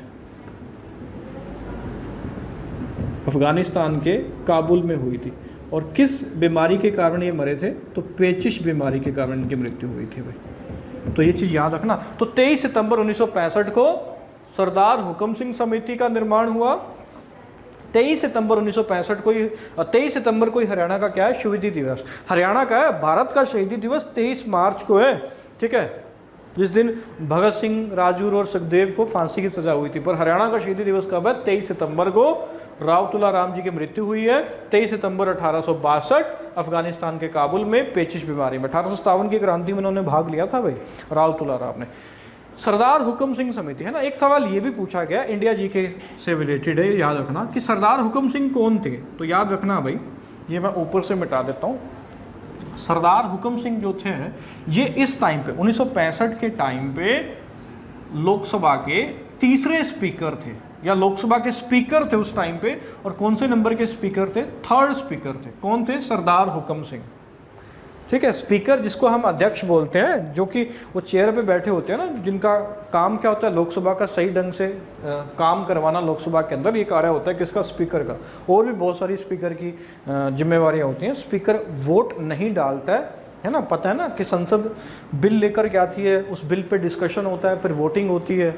अफगानिस्तान के काबुल में हुई थी। और किस बीमारी के कारण ये मरे थे? तो पेचिश बीमारी के कारण इनकी मृत्यु हुई थी भाई। तो ये चीज़ याद रखना। तो 23 सितंबर 1965 को सरदार हुक्म सिंह समिति का निर्माण हुआ। 23 सितंबर 1965 को, 23 सितंबर को ही हरियाणा का क्या है? शहीदी दिवस। हरियाणा का है, भारत का शहीदी दिवस 23 मार्च को है, ठीक है। जिस दिन भगत सिंह, राजगुरु और सुखदेव को फांसी की सजा हुई थी। पर हरियाणा का शहीदी दिवस कब है? 23 सितंबर को राव तुलाराम जी की मृत्यु हुई है 23 सितंबर 1862 अफगानिस्तान के काबुल में पेचिश बीमारी में। 1857 की क्रांति में उन्होंने भाग लिया था भाई राव तुलाराम ने। सरदार हुक्म सिंह समिति है ना, एक सवाल ये भी पूछा गया इंडिया जीके से रिलेटेड है, याद रखना कि सरदार हुक्म सिंह कौन थे। तो याद रखना भाई, ये मैं ऊपर से मिटा देता हूँ। सरदार हुक्म सिंह जो थे ये इस टाइम पे 1965 के टाइम पे लोकसभा के तीसरे स्पीकर थे, या लोकसभा के स्पीकर थे उस टाइम पे। और कौन से नंबर के स्पीकर थे? थर्ड स्पीकर थे। कौन थे? सरदार हुक्म सिंह। ठीक है, स्पीकर जिसको हम अध्यक्ष बोलते हैं, जो कि वो चेयर पे बैठे होते हैं ना, जिनका काम क्या होता है? लोकसभा का सही ढंग से काम करवाना लोकसभा के अंदर, ये कार्य होता है किसका? स्पीकर का। और भी बहुत सारी स्पीकर की जिम्मेवारियां होती हैं। स्पीकर वोट नहीं डालता है ना, पता है ना कि संसद बिल लेकर के आती है, उस बिल पे डिस्कशन होता है, फिर वोटिंग होती है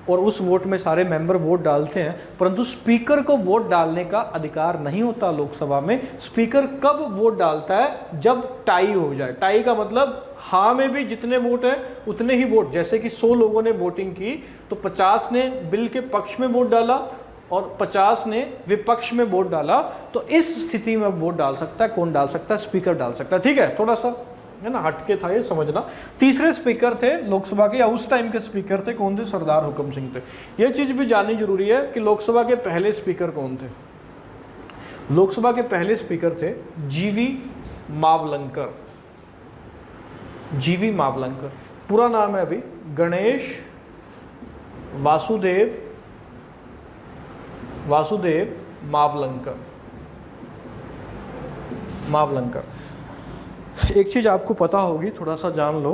और उस वोट में सारे मेंबर वोट डालते हैं। परंतु स्पीकर को वोट डालने का अधिकार नहीं होता लोकसभा में। स्पीकर कब वोट डालता है? जब टाई हो जाए। टाई का मतलब हाँ में भी जितने वोट हैं उतने ही वोट, जैसे कि 100 लोगों ने वोटिंग की तो 50 ने बिल के पक्ष में वोट डाला और 50 ने विपक्ष में वोट डाला, तो इस स्थिति में वोट डाल सकता है। कौन डाल सकता है? स्पीकर डाल सकता है। ठीक है, थोड़ा सा है ना हटके था ये, समझना। तीसरे स्पीकर थे लोकसभा के, या उस टाइम के स्पीकर थे कौन थे? सरदार हुक्म सिंह थे। ये चीज भी जाननी जरूरी है कि लोकसभा के पहले स्पीकर कौन थे। लोकसभा के पहले स्पीकर थे जीवी मावलंकर। जीवी मावलंकर पूरा नाम है अभी गणेश वासुदेव मावलंकर। एक चीज़ आपको पता होगी, थोड़ा सा जान लो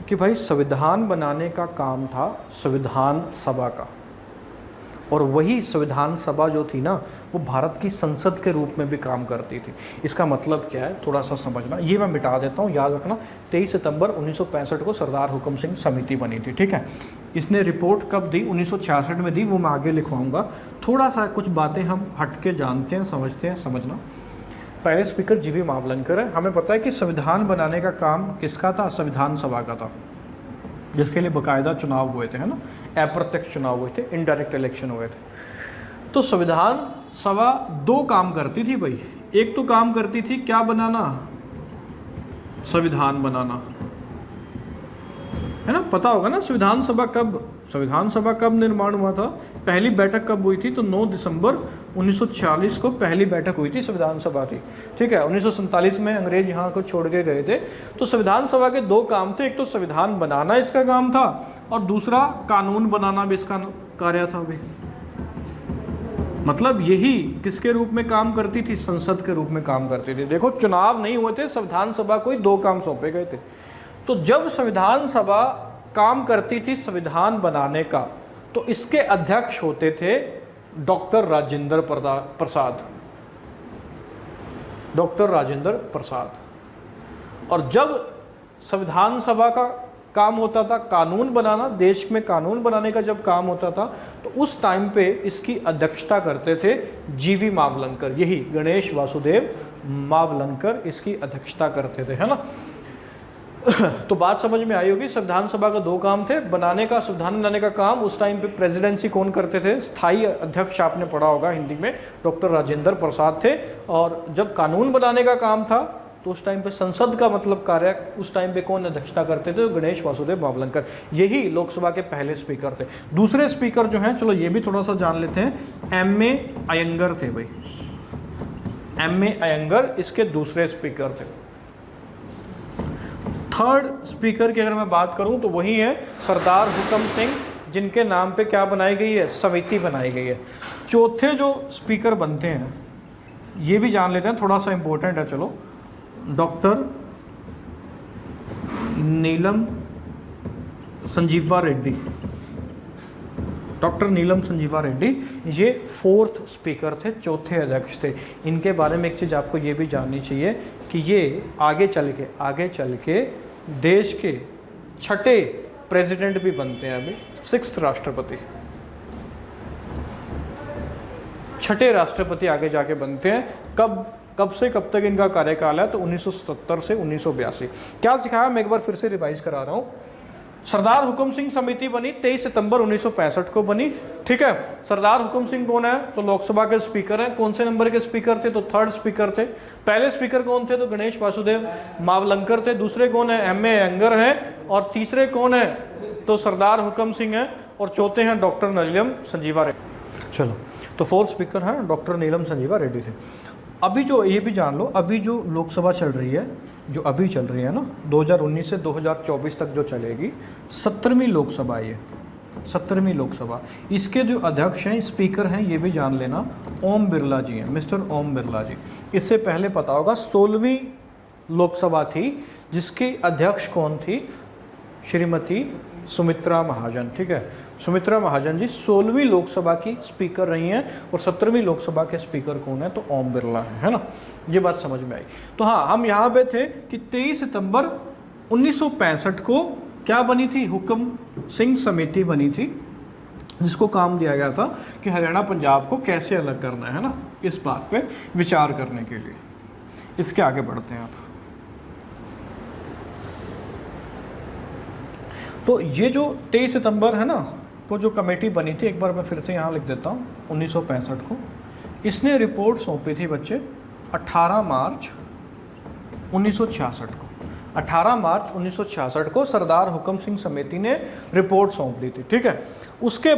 कि भाई संविधान बनाने का काम था संविधान सभा का, और वही संविधान सभा जो थी ना वो भारत की संसद के रूप में भी काम करती थी। इसका मतलब क्या है थोड़ा सा समझना, ये मैं मिटा देता हूँ, याद रखना। 23 सितंबर 1965 को सरदार हुक्म सिंह समिति बनी थी। ठीक है, इसने रिपोर्ट कब दी? 1966 में दी, वो मैं आगे लिखवाऊंगा। थोड़ा सा कुछ बातें हम हट के जानते हैं, समझते हैं, समझना। पहले स्पीकर जीवी मावलंकर है। हमें पता है कि संविधान बनाने का काम किसका था? संविधान सभा का था, जिसके लिए बाकायदा चुनाव हुए थे, है ना, अप्रत्यक्ष चुनाव हुए थे, इनडायरेक्ट इलेक्शन हुए थे। तो संविधान सभा दो काम करती थी भाई। एक तो काम करती थी क्या बनाना? संविधान बनाना, है ना, पता होगा ना। संविधान सभा कब निर्माण हुआ था? पहली बैठक कब हुई थी? तो 9 दिसंबर 1946 को पहली बैठक हुई थी संविधान सभा की। ठीक है, 1947 में अंग्रेज यहाँ को छोड़ के गए थे। तो संविधान सभा के दो काम थे, एक तो संविधान बनाना इसका काम था और दूसरा कानून बनाना भी इसका कार्य था भाई। मतलब यही किसके रूप में काम करती थी? संसद के रूप में काम करती थी। देखो, चुनाव नहीं हुए थे, संविधान सभा को ही दो काम सौंपे गए थे। तो जब संविधान सभा काम करती थी संविधान बनाने का, तो इसके अध्यक्ष होते थे डॉक्टर राजेंद्र प्रसाद। और जब संविधान सभा का काम होता था कानून बनाना, देश में कानून बनाने का जब काम होता था, तो उस टाइम पे इसकी अध्यक्षता करते थे जीवी मावलंकर। यही गणेश वासुदेव मावलंकर इसकी अध्यक्षता करते थे, है ना। तो बात समझ में आई होगी। संविधान सभा का दो काम थे, संविधान बनाने का काम। उस टाइम पे प्रेसिडेंसी कौन करते थे? स्थायी अध्यक्ष, आपने पढ़ा होगा हिंदी में, डॉक्टर राजेंद्र प्रसाद थे। और जब कानून बनाने का काम था तो उस टाइम पे संसद का मतलब कार्य उस टाइम पे कौन अध्यक्षता करते थे? तो गणेश वासुदेव मावलंकर। यही लोकसभा के पहले स्पीकर थे। दूसरे स्पीकर जो हैं, चलो ये भी थोड़ा सा जान लेते हैं। एम.ए. अयंगर थे भाई। एम.ए. अयंगर इसके दूसरे स्पीकर थे। थर्ड स्पीकर की अगर मैं बात करूं तो वही है सरदार हुक्म सिंह, जिनके नाम पे क्या बनाई गई है? समिति बनाई गई है। चौथे जो स्पीकर बनते हैं ये भी जान लेते हैं, थोड़ा सा इंपॉर्टेंट है। चलो, डॉक्टर नीलम संजीवा रेड्डी। डॉक्टर नीलम संजीवा रेड्डी ये फोर्थ स्पीकर थे, चौथे अध्यक्ष थे। इनके बारे में एक चीज़ आपको ये भी जाननी चाहिए कि ये आगे चल के देश के छठे प्रेसिडेंट भी बनते हैं। अभी 6th राष्ट्रपति, छठे राष्ट्रपति आगे जाके बनते हैं। कब से कब तक इनका कार्यकाल है? तो 1977 से 1982। क्या सिखाया मैं एक बार फिर से रिवाइज करा रहा हूँ सरदार हुकुम सिंह समिति बनी 23 सितंबर 1965 को बनी। ठीक है, सरदार हुकुम सिंह कौन है? तो लोकसभा के स्पीकर हैं। कौन से नंबर के स्पीकर थे? तो थर्ड स्पीकर थे। पहले स्पीकर कौन थे? तो गणेश वासुदेव मावलंकर थे। दूसरे कौन है? एम ए अयंगर हैं। और तीसरे कौन है? तो सरदार हुकुम सिंह हैं। और चौथे हैं डॉक्टर नीलम संजीवा रेड्डी। चलो, तो फोर्थ स्पीकर हैं डॉक्टर नीलम संजीवा रेड्डी थे। अभी जो ये भी जान लो, अभी जो लोकसभा चल रही है, जो अभी चल रही है ना 2019 से 2024 तक जो चलेगी, 17वीं लोकसभा है ये, 17वीं लोकसभा। इसके जो अध्यक्ष हैं, स्पीकर हैं, ये भी जान लेना, ओम बिरला जी हैं, मिस्टर ओम बिरला जी। इससे पहले पता होगा 16वीं लोकसभा थी, जिसकी अध्यक्ष कौन थी? श्रीमती सुमित्रा महाजन। ठीक है, सुमित्रा महाजन जी 16वीं लोकसभा की स्पीकर रही हैं। और 17वीं लोकसभा के स्पीकर कौन है? तो ओम बिरला है ना। ये बात समझ में आई। तो हाँ, हम यहाँ पे थे कि 23 सितंबर 1965 को क्या बनी थी? हुकुम सिंह समिति बनी थी, जिसको काम दिया गया था कि हरियाणा पंजाब को कैसे अलग करना है ना, इस बात पे विचार करने के लिए। इसके आगे बढ़ते हैं आप। तो ये जो 23 सितंबर है ना, को जो कमेटी बनी थी, एक बार मैं फिर से यहाँ लिख देता हूँ, 1965 को इसने रिपोर्ट सौंपी थी बच्चे 18 मार्च 1966 को। 18 मार्च 1966 को सरदार हुकुम सिंह समिति ने रिपोर्ट सौंप दी थी। ठीक है, उसके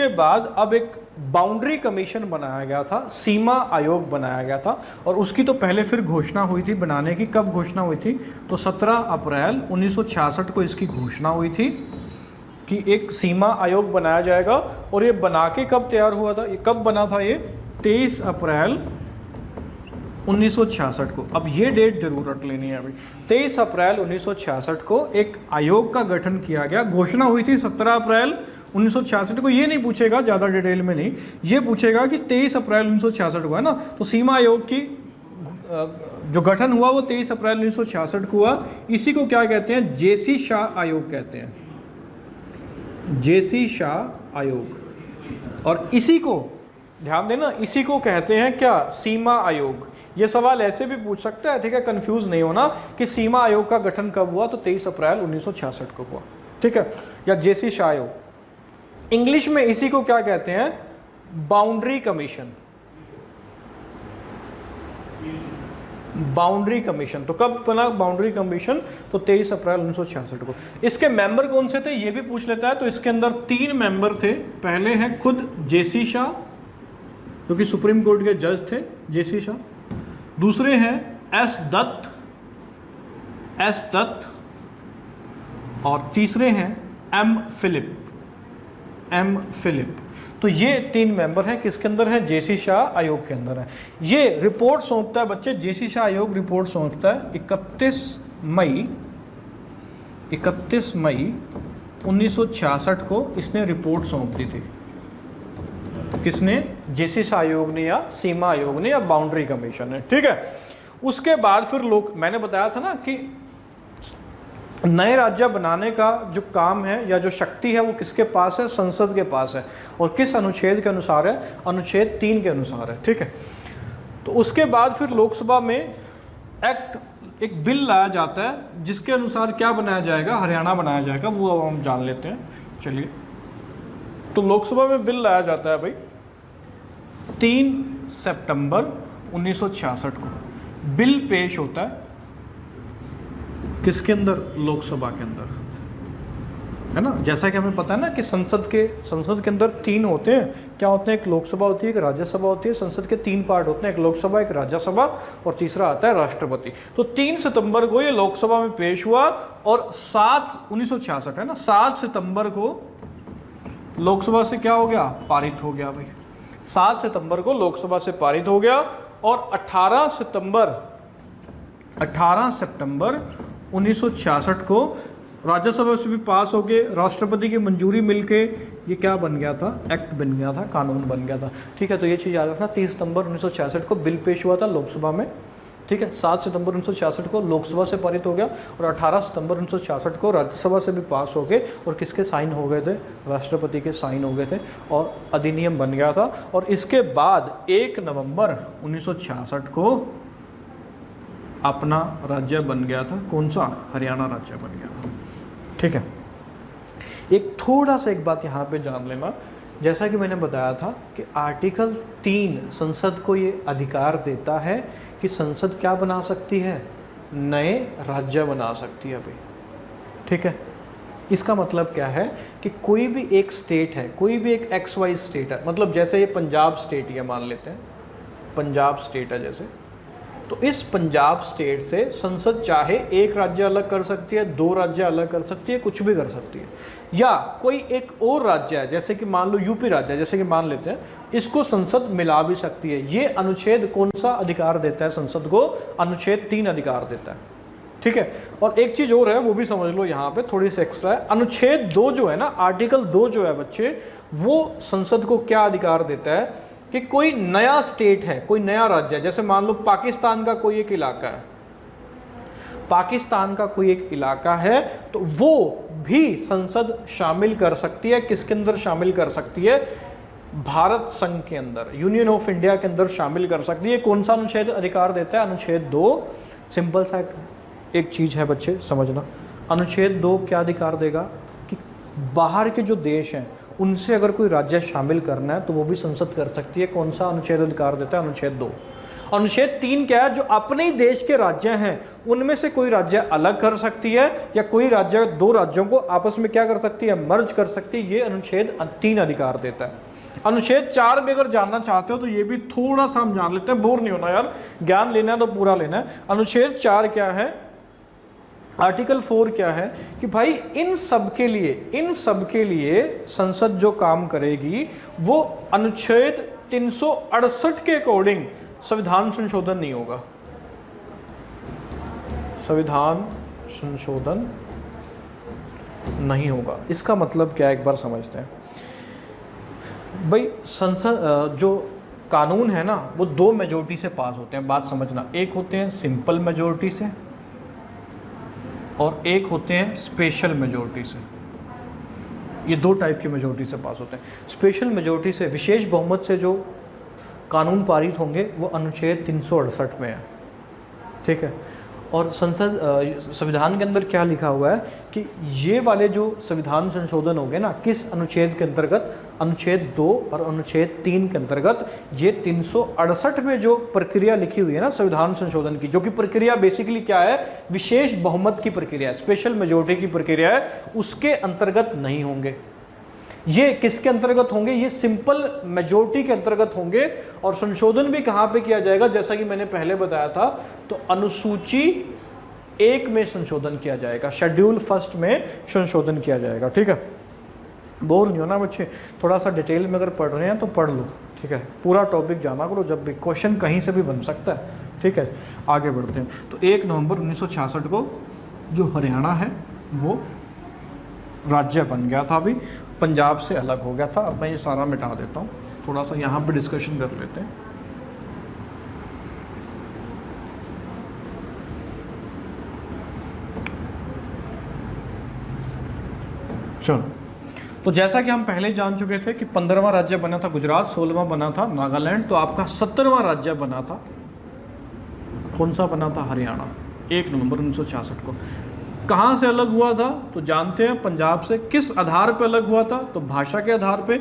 बाद अब एक बाउंड्री कमीशन बनाया गया था, सीमा आयोग बनाया गया था। और उसकी तो पहले फिर घोषणा हुई थी बनाने की। कब घोषणा हुई थी? तो 17 अप्रैल 1966 को इसकी घोषणा हुई थी कि एक सीमा आयोग बनाया जाएगा। और ये बना के कब तैयार हुआ था? ये कब बना था? ये 23 अप्रैल 1966 को। अब ये डेट जरूर रट लेनी है अभी। 23 अप्रैल 1966 को एक आयोग का गठन किया गया। घोषणा हुई थी 17 अप्रैल 1966 को। ये नहीं पूछेगा ज़्यादा डिटेल में, नहीं, ये पूछेगा कि 23 अप्रैल 1966 को है ना। तो सीमा आयोग की जो गठन हुआ वो 23 अप्रैल 1966 को हुआ। इसी को क्या कहते हैं? जेसी शाह आयोग कहते हैं, जेसी शाह आयोग। और इसी को ध्यान देना, इसी को कहते हैं क्या? सीमा आयोग। ये सवाल ऐसे भी पूछ सकता है, ठीक है, कंफ्यूज नहीं होना कि सीमा आयोग का गठन कब हुआ? तो 23 अप्रैल 1966 को हुआ। ठीक है, या जेसी शाह आयोग। इंग्लिश में इसी को क्या कहते हैं? Boundary commission. Boundary commission. तो कब बना बाउंड्री कमीशन? तो 23 अप्रैल 1966 को। इसके मेंबर कौन से थे ये भी पूछ लेता है। तो इसके अंदर 3 मेंबर थे। पहले हैं खुद जेसी शाह, जो कि सुप्रीम कोर्ट के जज थे, जेसी शाह। दूसरे हैं एस दत्त। और तीसरे हैं एम फिलिप। तो ये 3 मेंबर हैं। किसके अंदर हैं? जेसी शाह आयोग के अंदर है। ये रिपोर्ट सौंपता है बच्चे, जेसी शाह आयोग रिपोर्ट सौंपता है 31 मई 1966 को इसने रिपोर्ट सौंप दी थी। किसने? जेसी शाह आयोग ने, या सीमा आयोग ने, या बाउंड्री कमीशन ने। ठीक है, उसके बाद फिर मैंने बताया था ना कि नए राज्य बनाने का जो काम है या जो शक्ति है वो किसके पास है? संसद के पास है। और किस अनुच्छेद के अनुसार है? अनुच्छेद 3 के अनुसार है। ठीक है, तो उसके बाद फिर लोकसभा में एक बिल लाया जाता है, जिसके अनुसार क्या बनाया जाएगा? हरियाणा बनाया जाएगा। वो अब हम जान लेते हैं। चलिए, तो लोकसभा में बिल लाया जाता है भाई 3 सितंबर 1966 को। बिल पेश होता है किसके अंदर? लोकसभा के अंदर, है ना। जैसा कि हमें पता है ना कि संसद के अंदर 3 होते हैं। क्या होते हैं? एक लोकसभा होती है, एक राज्यसभा होती है। संसद के 3 पार्ट होते हैं, एक लोकसभा, एक राज्यसभा, और तीसरा आता है राष्ट्रपति। तो 3 सितंबर को ये लोकसभा में पेश हुआ। और 1966 है ना, 7 सितंबर को लोकसभा से क्या हो गया? पारित हो गया भाई। 7 सितंबर को लोकसभा से पारित हो गया। और 18 सितंबर 1966 को राज्यसभा से भी पास हो गए। राष्ट्रपति की मंजूरी मिलके ये क्या बन गया था? एक्ट बन गया था, कानून बन गया था। ठीक है, तो ये चीज़ याद रखना। 30 सितंबर 1966 को बिल पेश हुआ था लोकसभा में। ठीक है, 7 सितंबर 1966 को लोकसभा से पारित हो गया। और 18 सितंबर 1966 को राज्यसभा से भी पास हो गए। और किसके साइन हो गए थे? राष्ट्रपति के साइन हो गए थे और अधिनियम बन गया था। और इसके बाद 1 नवंबर 1966 को अपना राज्य बन गया था। कौन सा? हरियाणा राज्य बन गया था। ठीक है, एक थोड़ा सा एक बात यहाँ पे जान लेना, जैसा कि मैंने बताया था कि आर्टिकल 3 संसद को ये अधिकार देता है कि संसद क्या बना सकती है, नए राज्य बना सकती है भाई, ठीक है। इसका मतलब क्या है कि कोई भी एक स्टेट है, कोई भी एक XY स्टेट है, मतलब जैसे ये पंजाब स्टेट है मान लेते हैं, पंजाब स्टेट है जैसे, तो इस पंजाब स्टेट से संसद चाहे एक राज्य अलग कर सकती है, 2 राज्य अलग कर सकती है, कुछ भी कर सकती है। या कोई एक और राज्य है, जैसे कि मान लो यूपी राज्य है, जैसे कि मान लेते हैं, इसको संसद मिला भी सकती है। ये अनुच्छेद कौन सा अधिकार देता है संसद को, अनुच्छेद 3 अधिकार देता है, ठीक है। और एक चीज और है, वो भी समझ लो यहाँ पे थोड़ी सी एक्स्ट्रा है। अनुच्छेद 2 जो है ना, आर्टिकल 2 जो है बच्चे, वो संसद को क्या अधिकार देता है कि कोई नया स्टेट है, कोई नया राज्य है, जैसे मान लो पाकिस्तान का कोई एक इलाका है, पाकिस्तान का कोई एक इलाका है, तो वो भी संसद शामिल कर सकती है। किसके अंदर शामिल कर सकती है, भारत संघ के अंदर, यूनियन ऑफ इंडिया के अंदर शामिल कर सकती है। कौन सा अनुच्छेद अधिकार देता है, अनुच्छेद 2। सिंपल सा एक चीज है बच्चे समझना, अनुच्छेद 2 क्या अधिकार देगा कि बाहर के जो देश हैं उनसे अगर कोई राज्य शामिल करना है तो वो भी संसद कर सकती है। कौन सा अनुच्छेद अधिकार देता है, अनुच्छेद 2। अनुच्छेद 3 क्या है, जो अपने ही देश के राज्य हैं उनमें से कोई राज्य अलग कर सकती है, या कोई राज्य 2 राज्यों को आपस में क्या कर सकती है, मर्ज कर सकती है। ये अनुच्छेद 3 अधिकार देता है। अनुच्छेद 4 भी अगर जानना चाहते हो तो ये भी थोड़ा सा हम जान लेते हैं, बोर नहीं होना यार, ज्ञान लेना है तो पूरा लेना है। अनुच्छेद 4 क्या है, आर्टिकल 4 क्या है कि भाई इन सब के लिए संसद जो काम करेगी वो अनुच्छेद 368 के अकॉर्डिंग संविधान संशोधन नहीं होगा, संविधान संशोधन नहीं होगा। इसका मतलब क्या है, एक बार समझते हैं भाई। संसद जो कानून है ना, वो 2 मेजोरिटी से पास होते हैं, बात समझना। एक होते हैं सिंपल मेजोरिटी से और एक होते हैं स्पेशल मेजोरिटी से। ये 2 टाइप की मेजोरिटी से पास होते हैं। स्पेशल मेजोरिटी से, विशेष बहुमत से जो कानून पारित होंगे वो अनुच्छेद 368 में है, ठीक है। और संसद संविधान के अंदर क्या लिखा हुआ है कि ये वाले जो संविधान संशोधन होंगे ना, किस अनुच्छेद के अंतर्गत, अनुच्छेद 2 और अनुच्छेद 3 के अंतर्गत। ये 368 में जो प्रक्रिया लिखी हुई है ना संविधान संशोधन की, जो कि प्रक्रिया बेसिकली क्या है, विशेष बहुमत की प्रक्रिया है, स्पेशल मेजोरिटी की प्रक्रिया है, उसके अंतर्गत नहीं होंगे। ये किसके अंतर्गत होंगे, ये सिंपल मेजोरिटी के अंतर्गत होंगे। और संशोधन भी कहाँ पे किया जाएगा, जैसा कि मैंने पहले बताया था, तो अनुसूची 1 में संशोधन किया जाएगा, शेड्यूल 1 में संशोधन किया जाएगा, ठीक है। बोर नहीं होना बच्चे, थोड़ा सा डिटेल में अगर पढ़ रहे हैं तो पढ़ लो, ठीक है। पूरा टॉपिक जाना करो, जब भी क्वेश्चन कहीं से भी बन सकता है, ठीक है। आगे बढ़ते हैं। तो 1 नवंबर 1966 को जो हरियाणा है वो राज्य बन गया था, अभी पंजाब से अलग हो गया था। अब मैं ये सारा मिटा देता हूँ, थोड़ा सा यहाँ पे डिस्कशन कर लेते हैं। चलो, तो जैसा कि हम पहले जान चुके थे कि 15वां राज्य बना था गुजरात, 16वां बना था नागालैंड, तो आपका 17वां राज्य बना था, कौन सा बना था, हरियाणा, 1 नवंबर 1966 को। कहाँ से अलग हुआ था, तो जानते हैं पंजाब से। किस आधार पर अलग हुआ था, तो भाषा के आधार पे,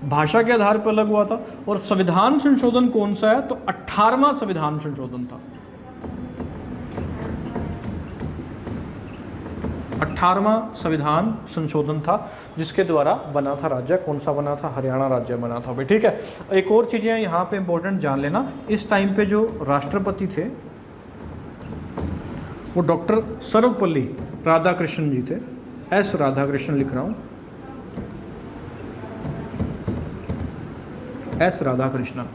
भाषा के आधार पर अलग हुआ था। और संविधान संशोधन कौन सा है, तो 18वां संविधान संशोधन था, 18वां संविधान संशोधन था, जिसके द्वारा बना था राज्य, कौन सा बना था, हरियाणा राज्य बना था भाई, ठीक है। एक और चीज़ें यहाँ पे इंपॉर्टेंट जान लेना, इस टाइम पे जो राष्ट्रपति थे वो डॉक्टर सर्वपल्ली राधाकृष्णन जी थे, एस राधाकृष्णन लिख रहा हूँ, एस राधाकृष्णन।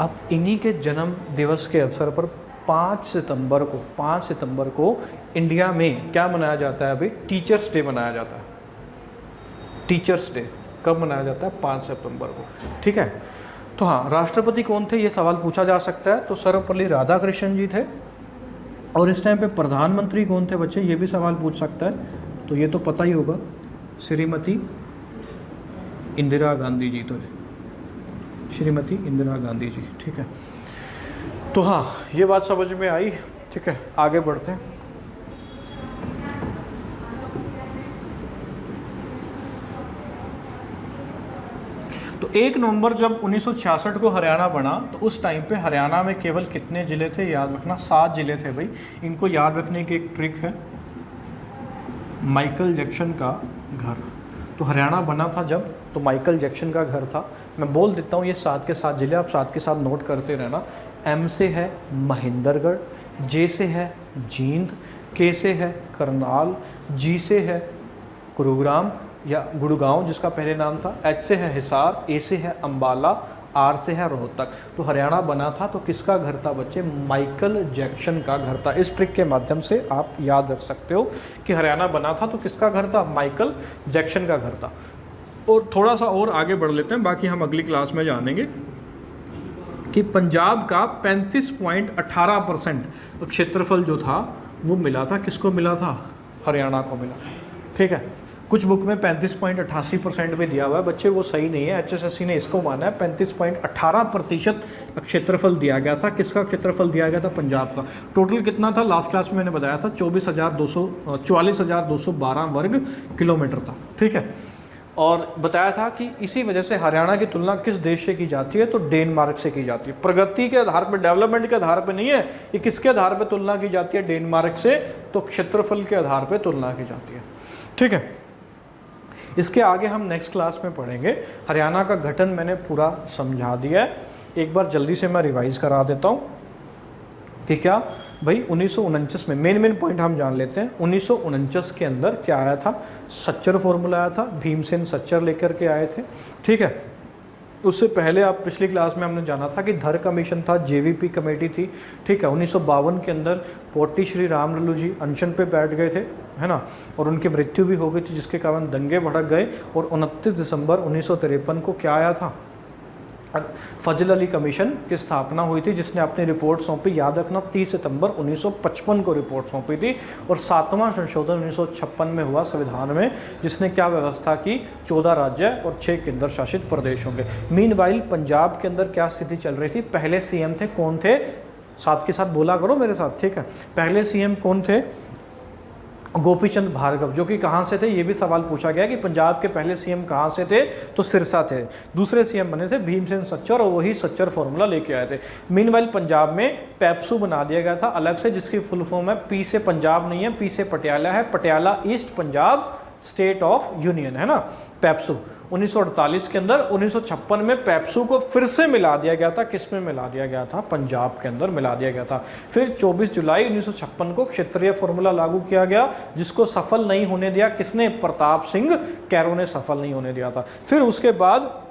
अब इन्हीं के जन्म दिवस के अवसर पर 5 सितंबर को इंडिया में क्या मनाया जाता है अभी, टीचर्स डे मनाया जाता है। टीचर्स डे कब मनाया जाता है, 5 सितंबर को, ठीक है। तो हाँ, राष्ट्रपति कौन थे, ये सवाल पूछा जा सकता है, तो सर्वपल्ली राधाकृष्णन जी थे। और इस टाइम पे प्रधानमंत्री कौन थे बच्चे, ये भी सवाल पूछ सकता है, तो ये तो पता ही होगा, श्रीमती इंदिरा गांधी जी, तो श्रीमती इंदिरा गांधी जी, ठीक है। तो हाँ, ये बात समझ में आई, ठीक है। आगे बढ़ते हैं। तो 1 नवंबर जब 1966 को हरियाणा बना तो उस टाइम पे हरियाणा में केवल कितने ज़िले थे, याद रखना 7 ज़िले थे भाई। इनको याद रखने की एक ट्रिक है, माइकल जैक्सन का घर। तो हरियाणा बना था जब, तो माइकल जैक्सन का घर था। मैं बोल देता हूँ ये 7 के 7 ज़िले, आप 7 के साथ नोट करते रहना। M से है महेंद्रगढ़, J से है जींद, K से है करनाल, G से है गुरुग्राम या गुड़गांव जिसका पहले नाम था, H से है हिसार, A से है अंबाला, R से है रोहतक। तो हरियाणा बना था तो किसका घर था बच्चे, माइकल जैक्सन का घर था। इस ट्रिक के माध्यम से आप याद रख सकते हो कि हरियाणा बना था तो किसका घर था, माइकल जैक्सन का घर था। और थोड़ा सा और आगे बढ़ लेते हैं, बाकी हम अगली क्लास में जानेंगे कि पंजाब का 35.18% क्षेत्रफल जो था वो मिला था, किसको मिला था, हरियाणा को मिला। ठीक है, कुछ बुक में 35.88% भी दिया हुआ है बच्चे, वो सही नहीं है। HSSC ने इसको माना है 35.18% क्षेत्रफल दिया गया था। किसका क्षेत्रफल दिया गया था, पंजाब का। टोटल कितना था, लास्ट क्लास में मैंने बताया था 44,212 वर्ग किलोमीटर था। ठीक है, और बताया था कि इसी वजह से हरियाणा की तुलना किस देश से की जाती है, तो डेनमार्क से की जाती है। प्रगति के आधार पर, डेवलपमेंट के आधार पर नहीं है, ये किसके आधार पर तुलना की जाती है, डेनमार्क से। तो क्षेत्रफल के आधार पर तुलना की जाती है। ठीक है, इसके आगे हम नेक्स्ट क्लास में पढ़ेंगे। हरियाणा का गठन मैंने पूरा समझा दिया है, एक बार जल्दी से मैं रिवाइज करा देता हूँ कि क्या भाई 1949 में मेन पॉइंट हम जान लेते हैं। 1949 के अंदर क्या आया था, सच्चर फॉर्मूला आया था, भीमसेन सच्चर लेकर के आए थे। ठीक है, उससे पहले आप पिछली क्लास में हमने जाना था कि धर कमीशन था, JVP कमेटी थी। ठीक है, 1952 के अंदर पोटी श्री रामलल्लू जी अनशन पे बैठ गए थे, है ना, और उनकी मृत्यु भी हो गई थी जिसके कारण दंगे भड़क गए। और 29 दिसंबर 1953 को क्या आया था, फजल अली कमीशन की स्थापना हुई थी जिसने अपनी रिपोर्ट सौंपी, याद रखना 30 सितंबर 1955 को रिपोर्ट सौंपी थी। और 7वां संशोधन 1956 में हुआ संविधान में, जिसने क्या व्यवस्था की, 14 राज्य और 6 केंद्र शासित प्रदेश होंगे। मीनवाइल पंजाब के अंदर क्या स्थिति चल रही थी, पहले CM थे, कौन थे, साथ के साथ बोला करो मेरे साथ। ठीक है, पहले CM कौन थे, गोपीचंद भार्गव, जो कि कहाँ से थे, ये भी सवाल पूछा गया कि पंजाब के पहले CM कहाँ से थे, तो सिरसा थे। दूसरे CM बने थे भीमसेन सच्चर, और वही सच्चर फॉर्मूला लेके आए थे। मीनवाइल पंजाब में पैप्सू बना दिया गया था अलग से, जिसकी फुल फॉर्म है, P से पंजाब नहीं है, P से पटियाला है, Patiala east Punjab state of union, है ना, पैप्सू। 1948 के अंदर, 1956 में पैप्सू को फिर से मिला दिया गया था, किस में मिला दिया गया था, पंजाब के अंदर मिला दिया गया था। फिर 24 जुलाई 1956 को क्षेत्रीय फॉर्मूला लागू किया गया, जिसको सफल नहीं होने दिया किसने, प्रताप सिंह कैरो ने सफल नहीं होने दिया था। फिर उसके बाद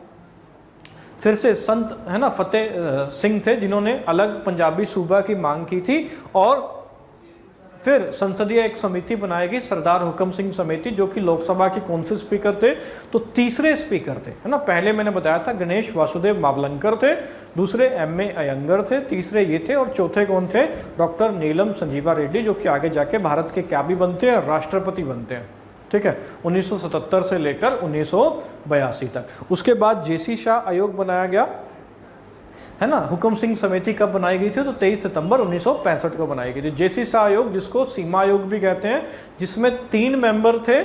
फिर से संत, है ना, फतेह सिंह थे जिन्होंने अलग पंजाबी सूबा की मांग की थी। और फिर संसदीय एक समिति बनाई गई, सरदार हुक्म सिंह समिति, जो कि लोकसभा के कौन से स्पीकर थे, तो तीसरे स्पीकर थे, है ना। पहले मैंने बताया था गणेश वासुदेव मावलंकर थे, दूसरे M.A. अयंगर थे, तीसरे ये थे, और चौथे कौन थे, डॉक्टर नीलम संजीवा रेड्डी, जो कि आगे जाके भारत के क्या भी बनते हैं, राष्ट्रपति बनते हैं। ठीक है, 1977 से लेकर 1982 तक। उसके बाद JC शाह आयोग बनाया गया, है ना। हुक्म सिंह समिति कब बनाई गई थी, तो 23 सितंबर 1965 को बनाई गई थी। JC शाह आयोग, जिसको सीमा आयोग भी कहते हैं, जिसमें 3 मेंबर थे।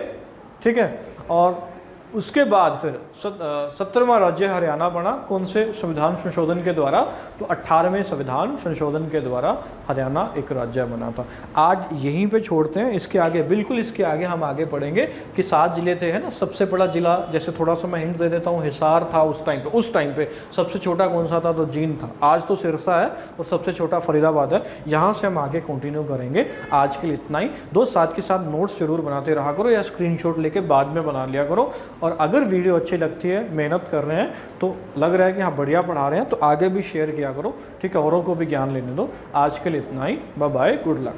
ठीक है, और उसके बाद फिर 17वां राज्य हरियाणा बना, कौन से संविधान संशोधन के द्वारा, तो 18वें संविधान संशोधन के द्वारा हरियाणा एक राज्य बना था। आज यहीं पे छोड़ते हैं, इसके आगे, बिल्कुल इसके आगे हम आगे पढ़ेंगे कि 7 जिले थे, है ना। सबसे बड़ा जिला, जैसे थोड़ा सा मैं हिंट दे देता हूँ, हिसार था उस टाइम पे सबसे छोटा कौन सा था, तो जींद था। आज तो सिरसा है, और सबसे छोटा फरीदाबाद है। यहाँ से हम आगे कंटिन्यू करेंगे। आज के लिए इतना ही। दोस्त साथ के साथ नोट्स जरूर बनाते रहा करो, या स्क्रीनशॉट लेके बाद में बना लिया करो। और अगर वीडियो अच्छी लगती है, मेहनत कर रहे हैं, तो लग रहा है कि हाँ बढ़िया पढ़ा रहे हैं, तो आगे भी शेयर किया करो। ठीक है, औरों को भी ज्ञान लेने दो। आज के लिए इतना ही, बाय बाय, गुड लक।